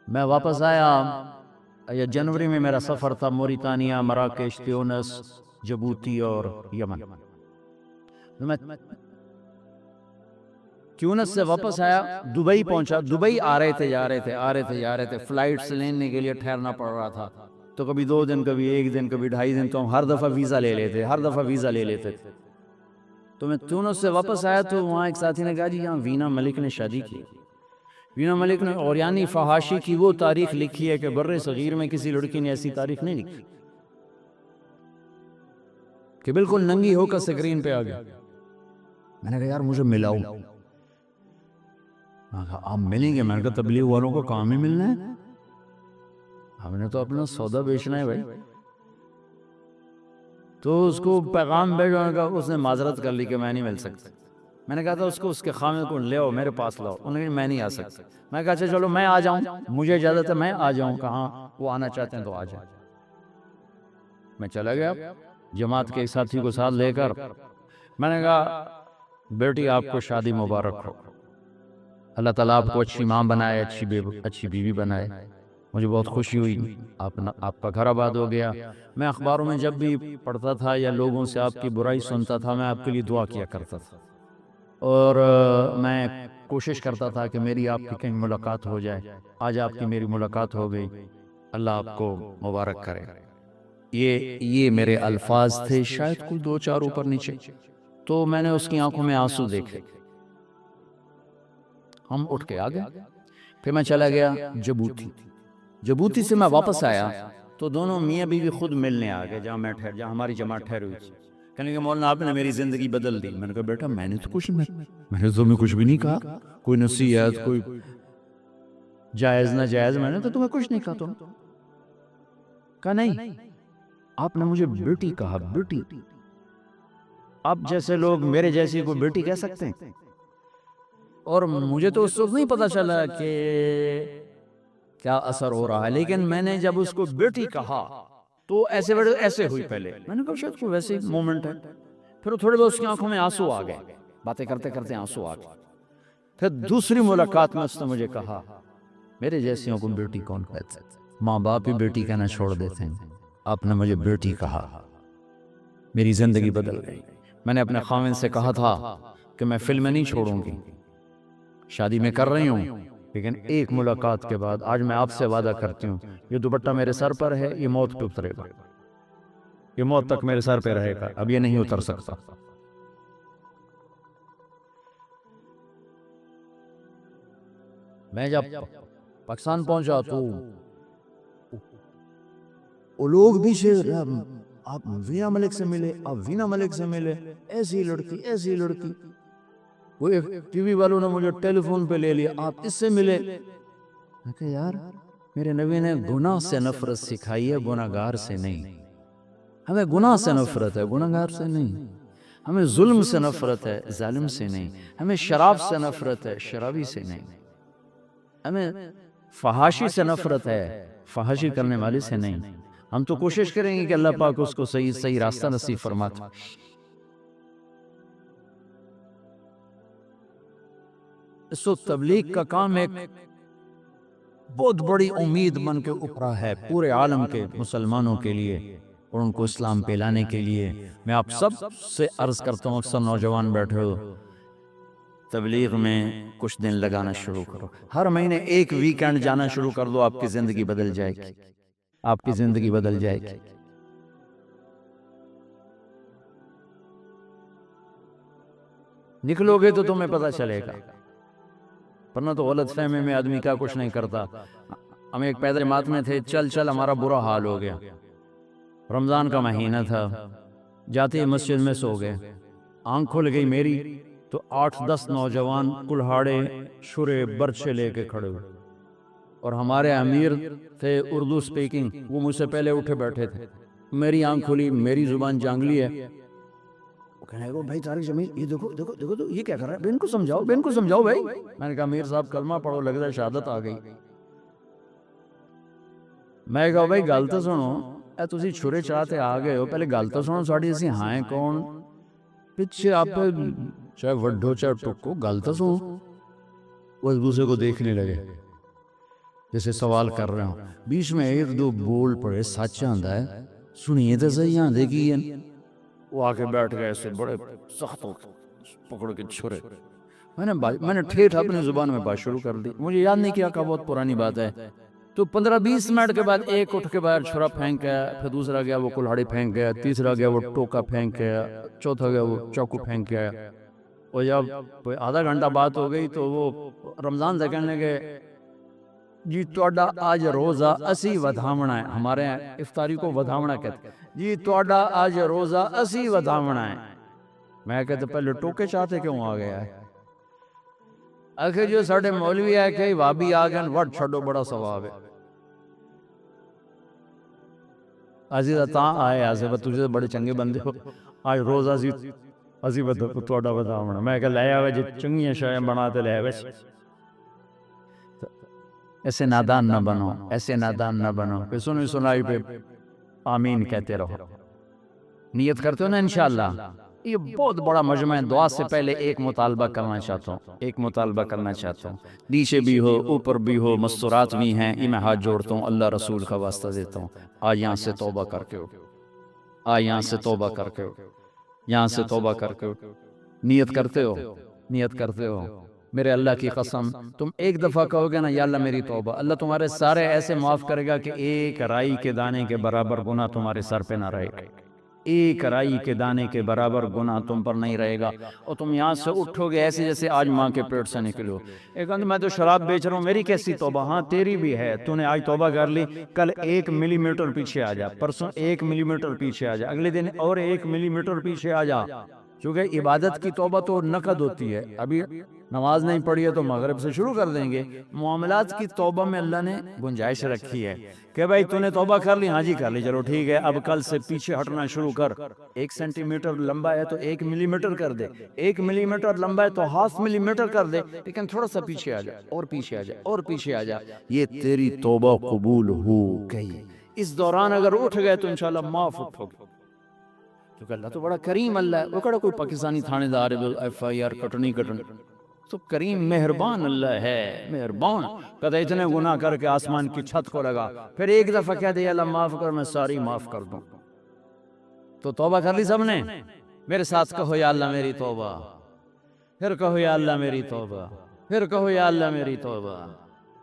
Speaker 1: میں واپس آیا، یہ جنوری میں میرا سفر تھا، موریتانیہ، مراکش، تیونس، جبوتی اور یمن. میں تیونس سے واپس آیا، دبئی پہنچا. دبئی آ رہے تھے جا رہے تھے، فلائٹس لینے کے لیے ٹھہرنا پڑ رہا تھا. تو کبھی 2 دن، کبھی 1 دن، کبھی 2.5 دن، تو ہم ہر دفعہ ویزا لے لیتے تھے. تو میں تیونس سے واپس آیا تو وہاں ایک ساتھی نے کہا جی یہاں وینا ملک نے شادی کی. وینا ملک نے اوریانی فحاشی کی وہ تاریخ لکھی ہے کہ بر صغیر میں کسی لڑکی نے ایسی تاریخ نہیں لکھی، کہ بالکل ننگی ہو کر سکرین پہ آ گیا. میں نے کہا یار مجھے ملاؤ. آپ ملیں گے؟ میں نے کہا تبلیغ والوں کو کام ہی ملنا ہے، ہم نے تو اپنا سودا بیچنا ہے بھائی. تو اس کو پیغام بھیجا کا، اس نے معذرت کر لی کہ میں نہیں مل سکتا. میں نے کہا تھا اس کو اس کے خامد کو لے آؤ میرے پاس لاؤ. انہوں نے کہا میں نہیں آ سکتا. میں نے کہا اچھا چلو میں آ جاؤں، مجھے اجازت ہے میں آ جاؤں. کہاں وہ آنا چاہتے ہیں تو آ جائیں. میں چلا گیا جماعت کے ساتھی کو ساتھ لے کر. میں نے کہا بیٹی آپ کو شادی مبارک ہو، اللہ تعالیٰ آپ کو اچھی ماں بنائے، اچھی بیوی بنائے. مجھے بہت خوشی ہوئی، آپ کا گھر آباد ہو گیا. میں اخباروں میں جب بھی پڑھتا تھا یا لوگوں سے آپ کی برائی سنتا تھا، میں آپ کے لیے دعا کیا کرتا تھا، اور میں کوشش کرتا تھا کہ میری آپ کی کہیں ملاقات ہو جائے. آج آپ کی میری ملاقات ہو گئی، اللہ آپ کو مبارک کرے. یہ میرے الفاظ تھے، شاید کوئی 2-4 اوپر نیچے. تو میں نے اس کی آنکھوں میں آنسو دیکھے. ہم اٹھ کے آ گئے. پھر میں چلا گیا جبوتی سے میں واپس آیا تو دونوں میاں بیوی خود ملنے آ گئے جہاں ہماری جماعت ٹھہری ہوئی تھی. کہنے کہ مولانا آپ نے میری زندگی بدل دی. میں نے کہا بیٹا میں نے تو کچھ نہیں کہا، کوئی نصیحت، کوئی جائز نہ جائز، میں نے تو تمہیں کچھ نہیں کہا. تم کہا نہیں، آپ نے مجھے بیٹی کہا. بیٹی؟ آپ جیسے لوگ میرے جیسی کو بیٹی کہہ سکتے ہیں؟ اور مجھے تو اس وقت نہیں پتا چلا کہ کیا اثر ہو رہا ہے، لیکن میں نے جب اس کو بیٹی کہا تو ایسے ہوئی. پہلے میں نے کہا شاید کوئی ویسے مومنٹ ہے. پھر تھوڑے بہت اس کی آنکھوں میں آنسو آ گئے، باتیں کرتے کرتے آنسو آ گئے. پھر دوسری ملاقات میں اس نے مجھے کہا میرے جیسیوں کو بیٹی کون کہتا ہے؟ ماں باپ ہی بیٹی کہنا چھوڑ دیتے ہیں، آپ نے مجھے بیٹی کہا، میری زندگی بدل گئی. میں نے اپنے خاوند سے کہا تھا کہ میں فلمیں نہیں چھوڑوں گی، شادی میں کر رہی ہوں، لیکن ایک ملاقات کے بعد آج میں آپ سے وعدہ کرتی ہوں یہ دوپٹہ میرے سر پر ہے، یہ موت پہ اترے گا، یہ موت تک میرے سر پہ رہے گا، اب یہ نہیں اتر سکتا. میں جب پاکستان پہنچا تو وہ لوگ بھی شیر آپ وینا ملک سے ملے، آپ وینا ملک سے ملے، ایسی لڑکی ایسی لڑکی. وہ ایک ٹی وی والوں نے مجھے ٹیلی فون پہ لے لیا، آپ اس سے ملے. میں کہا یار میرے نبی نے گناہ سے نفرت سکھائی ہے، گناہ گار سے نہیں. ہمیں گناہ سے نفرت ہے، گناہ گار سے نہیں. ہمیں ظلم سے نفرت ہے، ظالم سے نہیں. ہمیں شراب سے نفرت ہے، شرابی سے نہیں. ہمیں فحاشی سے نفرت ہے، فحاشی کرنے والے سے نہیں. ہم تو کوشش کریں گے کہ اللہ پاک اس کو صحیح راستہ نصیب فرماتے. اس وقت تبلیغ کا کام ایک بہت بڑی امید بن کے ابھرا ہے پورے عالم کے مسلمانوں کے لیے اور ان کو اسلام پہ لانے کے لیے. میں آپ سب سے عرض کرتا ہوں، اکثر نوجوان بیٹھے ہو، تبلیغ میں کچھ دن لگانا شروع کرو. ہر مہینے ایک ویکینڈ جانا شروع کر دو، آپ کی زندگی بدل جائے گی. آپ کی زندگی بدل جائے گی. نکلو گے تو تمہیں پتہ چلے گا، ورنہ تو غلط فہمی میں آدمی کیا کچھ نہیں کرتا. ہم ایک پیدل جماعت میں تھے، چل ہمارا برا حال ہو گیا. رمضان کا مہینہ تھا، جاتے ہی مسجد میں سو گئے. آنکھ کھل گئی میری تو 8-10 نوجوان کلہاڑے شورے برچے لے کے کھڑے ہوئے، اور ہمارے امیر تھے اردو سپیکنگ، وہ مجھ سے پہلے اٹھے بیٹھے تھے. میری آنکھ کھلی، میری زبان جانگلی ہے. وہ کہنے لگا بھائی طارق جمیل یہ دیکھو دیکھو دیکھو تو یہ کیا کر رہا ہے، ان کو سمجھاؤ بھائی. میں نے کہا امیر صاحب کلمہ پڑھو، لگ رہا ہے شہادت آ گئی. میں کہا بھائی گل تو سنو، اے تسی چھرے چاہتے آ گئے ہو، پہلے گل تو سنو، ساڑی اسی ہائیں کون پیچھے آپ چاہے وڈو چاہے ٹکو، گل تو سنو. وہ ایک دوسرے کو دیکھنے لگے جیسے سوال کر رہے ہوں. بیچ میں ایک دو بول پڑے، سچ آندا ہے، سنیے تو صحیح آندے کی ہیں. وہ آ کے بیٹھ گئے ایسے بڑے سخت پکڑ کے چھرے. میں نے ٹھیٹھ اپنی زبان میں بات شروع کر دی. مجھے یاد نہیں کیا، بہت پرانی بات ہے. تو 15-20 منٹ کے بعد ایک اٹھ کے باہر چھرا پھینک گیا، پھر دوسرا گیا وہ کلہاڑی پھینک گیا، تیسرا گیا وہ ٹوکا پھینک گیا، چوتھا گیا وہ چاقو پھینک گیا. اور جب آدھا گھنٹہ بات ہو گئی تو وہ رمضان سے کہنے لگے جی تواڈا آج روزہ اسی ودھاونا ہے. ہمارے یہاں افطاری کو ودھاونا کہتے ہیں. جی تواڈا آج روزہ اسی ودھاونا ہے. میں کہتے پہلے ٹوکے چاہتے کیوں آ گیا ہے؟ آخر جو ساڑھے مولوی ہے کہ وابی آگن وڈ چھڑو بڑا ثواب ہے. عزیزہ تاں آئے آزے تجھے بڑے چنگے بندے ہو، آج روز ازی تواڈا ودھاونا. میں کہ لے آوے جی چنگیاں شایاں بناتے لے آوے. ایسے نادان نہ بنو، ایسے نادان نہ بنو کہ سنی سنائی پہ آمین کہتے رہو. نیت کرتے ہو نا انشاءاللہ. یہ بہت بڑا مجمع ہے. دعا سے پہلے ایک مطالبہ کرنا چاہتا ہوں، نیچے بھی ہو اوپر بھی ہو، مستورات بھی ہیں. یہ میں ہاتھ جوڑتا ہوں، اللہ رسول کا واسطہ دیتا ہوں. آج یہاں سے توبہ کر کے ہو، یہاں سے توبہ کر کے ہو، یہاں سے توبہ کر کے ہو. نیت کرتے ہو. میرے اللہ کی قسم تم ایک دفعہ کہو گے نا یا اللہ میری توبہ، اللہ تمہارے سارے ایسے معاف کرے گا کہ ایک رائی کے دانے کے برابر گناہ تمہارے سر پہ نہ رہے گا. ایک رائی کے دانے کے برابر گناہ تم پر نہیں رہے گا. اور تم یہاں سے اٹھو گے ایسے جیسے آج ماں کے پیٹ سے نکلو. ایک میں تو شراب بیچ رہا ہوں، میری کیسی توبہ؟ ہاں تیری بھی ہے. تو نے آج توبہ کر لی، کل 1 ملی میٹر پیچھے آ جا، پرسوں 1 ملی میٹر پیچھے آ جا، اگلے دن اور 1 ملی میٹر پیچھے آ جا. کیونکہ عبادت کی توبہ تو نقد ہوتی ہے. ابھی نماز نہیں پڑھی ہے تو مغرب سے شروع کر دیں گے. معاملات کی توبہ میں اللہ نے گنجائش رکھی ہے کہ بھائی تو نے توبہ کر لی، ہاں جی کر لی، چلو ٹھیک ہے، اب کل سے پیچھے ہٹنا شروع کر. 1 سینٹی میٹر لمبا ہے تو 1 ملی میٹر کر دے، 1 ملی میٹر لمبا ہے تو 1/2 ملی میٹر کر دے، لیکن تھوڑا سا پیچھے آ جا، اور پیچھے آ جا، اور پیچھے آ جا. یہ تیری توبہ قبول ہو گئی. اس دوران اگر اٹھ گئے تو انشاءاللہ معاف اٹھو گے، کیونکہ اللہ تو بڑا کریم اللہ ہے. وہ کڑا کوئی پاکستانی تھانے دار FIR کٹنی تو کریم مہربان اللہ ہے، مہربان. کہتا اتنے گناہ کر کے آسمان کی چھت کو لگا، پھر ایک دفعہ کہہ دے اللہ معاف کر، میں ساری معاف کر دوں. تو توبہ کر لی سب نے؟ میرے ساتھ کہو یا اللہ میری توبہ، پھر کہو یا اللہ میری توبہ، پھر کہو یا اللہ میری توبہ.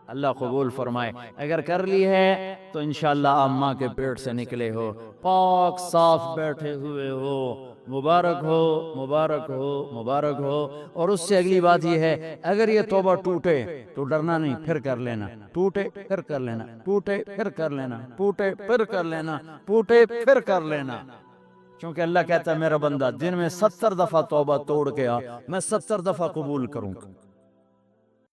Speaker 1: اللہ قبول فرمائے. اگر کر لی ہے تو انشاءاللہ آپ ماں کے پیٹ سے نکلے ہو، پاک صاف بیٹھے ہوئے ہو، مبارک ہو، مبارک ہو، مبارک ہو۔ اور اس سے اگلی بات یہ ہے، اگر یہ توبہ ٹوٹے تو ڈرنا نہیں، پھر کر لینا، ٹوٹے پھر کر لینا، ٹوٹے پھر کر لینا، ٹوٹے پھر کر لینا، ٹوٹے پھر کر لینا۔ کیونکہ اللہ کہتا ہے میرا بندہ دن میں 70 دفعہ توبہ توڑ کے آ، میں 70 دفعہ قبول کروں گا،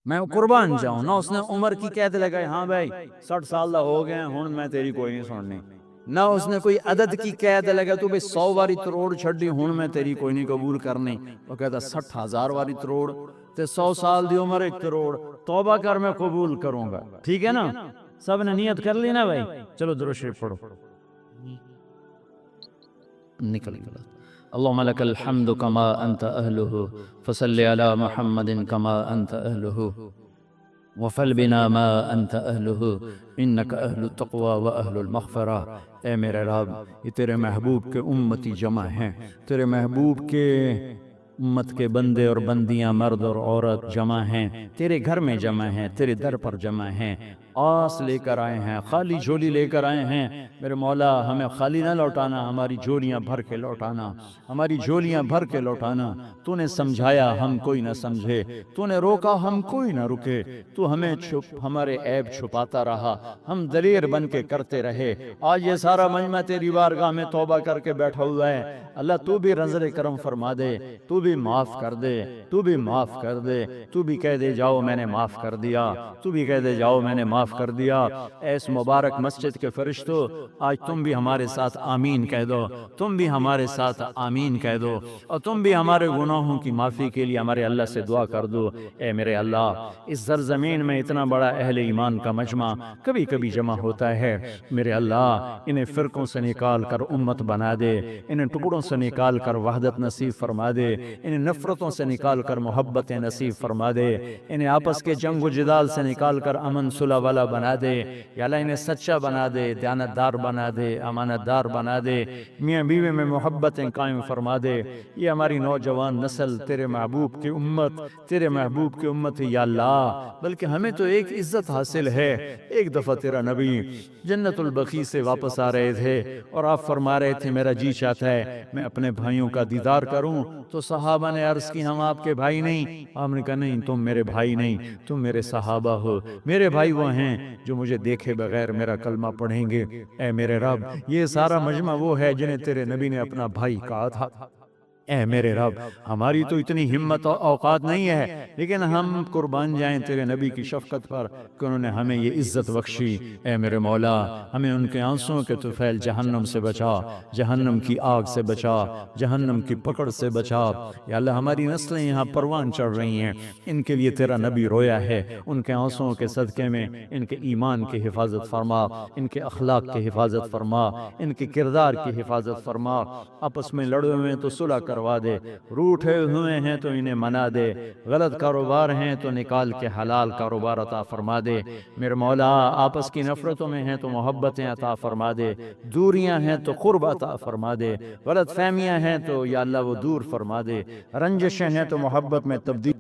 Speaker 1: میں قربان جاؤں نہ۔ اس نے عمر کی قید لگائی، ہاں بھائی 60 سال دا ہو گئے ہوں میں تیری کوئی نہیں سننی، نہ اس نے کوئی عدد کی قید لگا تو بھئی 100 واری تروڑ چھڑی ہوں میں تیری کوئی نہیں قبول کرنی۔ وہ کہتا 60,000 واری تروڑ تے 100 سال دی عمر 1 کروڑ، توبہ کر میں قبول کروں گا، ٹھیک ہے نا؟ سب نے نیت کر لی نا بھائی؟ چلو درود شریف پڑھو، نکل گیا۔ اللهم لك الحمد كما أنت أهله فصل على محمد كما أنت أهله وفل بنا ما أنت أهله إنك أهل التقوى وأهل المغفرة۔ اے میرے رب، یہ تیرے محبوب کے امتی جمع ہیں، تیرے محبوب کے امت کے بندے اور بندیاں مرد اور عورت جمع ہیں، تیرے گھر میں جمع ہیں، تیرے در پر جمع ہیں، آس لے کر آئے ہیں، خالی جھولی لے کر آئے ہیں۔ میرے مولا ہمیں خالی نہ لوٹانا، ہماری جھولیاں بھر کے لوٹانا، ہماری جھولیاں بھر کے لوٹانا۔ تو نے سمجھایا ہم کوئی نہ سمجھے، تو نے روکا ہم کوئی نہ رکے، تو ہمیں ہمارے عیب چھپاتا رہا، ہم دلیر بن کے کرتے رہے۔ آج یہ سارا مجمع تیری بارگاہ میں توبہ کر کے بیٹھا ہوا ہے، اللہ تو بھی نظر کرم فرما دے، تو بھی معاف کر دے، تو بھی معاف کر دے، تو بھی کہہ دے جاؤ میں نے معاف کر دیا، تو بھی کہہ دے جاؤ میں نے معاف کر دیا۔ اس مبارک مسجد کے فرشتوں، آج تم بھی ہمارے ساتھ آمین کہہ دو، تم بھی ہمارے ساتھ آمین کہہ دو، اور تم بھی ہمارے گناہوں کی معافی کے لیے ہمارے اللہ سے دعا کر دو۔ اے میرے اللہ، اس زرزمین میں اتنا بڑا اہل ایمان کا مجمع کبھی کبھی جمع ہوتا ہے، میرے اللہ انہیں فرقوں سے نکال کر امت بنا دے، انہیں ٹکڑوں سے نکال کر وحدت نصیب فرما دے، انہیں نفرتوں سے نکال کر محبت نصیب فرما دے، انہیں آپس کے جنگ و جدال سے نکال کر امن صلح والا بنا دے، یا اللہ انہیں سچا بنا دے، دیانتدار بنا دے، امانت دار بنا دے، میاں بیوی میں محبتیں قائم فرما دے۔ یہ ہماری نوجوان نسل تیرے محبوب کی امت، تیرے محبوب کی امت ہے یا اللہ، بلکہ ہمیں تو ایک عزت حاصل ہے۔ ایک دفعہ تیرا نبی جنت البقیع سے واپس آ رہے تھے اور آپ فرما رہے تھے میرا جی چاہتا ہے میں اپنے بھائیوں کا دیدار کروں، تو صحابہ نے عرض کی ہم آپ کے بھائی نہیں؟ آپ نے کہا نہیں تم میرے بھائی نہیں، تم میرے صحابہ ہو، میرے بھائی وہ ہیں جو مجھے دیکھے بغیر میرا کلمہ پڑھیں گے۔ اے میرے رب، یہ سارا مجمع وہ ہے جنہیں تیرے نبی نے اپنا بھائی کہا تھا۔ اے میرے رب، ہماری تو اتنی ہمت اور اوقات نہیں ہے، لیکن ہم قربان جائیں تیرے نبی کی شفقت پر کہ انہوں نے ہمیں یہ عزت بخشی۔ اے میرے مولا، ہمیں ان کے آنسوں کے طفیل جہنم سے بچا، جہنم کی آگ سے بچا، جہنم کی پکڑ سے بچا۔ یا اللہ ہماری نسلیں یہاں پروان چڑھ رہی ہیں، ان کے لیے تیرا نبی رویا ہے، ان کے آنسوں کے صدقے میں ان کے ایمان کی حفاظت فرما، ان کے اخلاق کی حفاظت فرما، ان کے کردار کی حفاظت فرما۔ آپس میں لڑے ہوئے تو صلح کروا دے، روٹھے ہوئے ہیں تو انہیں منا دے، غلط کاروبار ہیں تو نکال کے حلال کاروبار عطا فرما دے۔ میرے مولا آپس کی نفرتوں میں ہیں تو محبتیں عطا فرما دے، دوریاں ہیں تو قرب عطا فرما دے، غلط فہمیاں ہیں تو یا اللہ وہ دور فرما دے، رنجشیں ہیں تو محبت میں تبدیل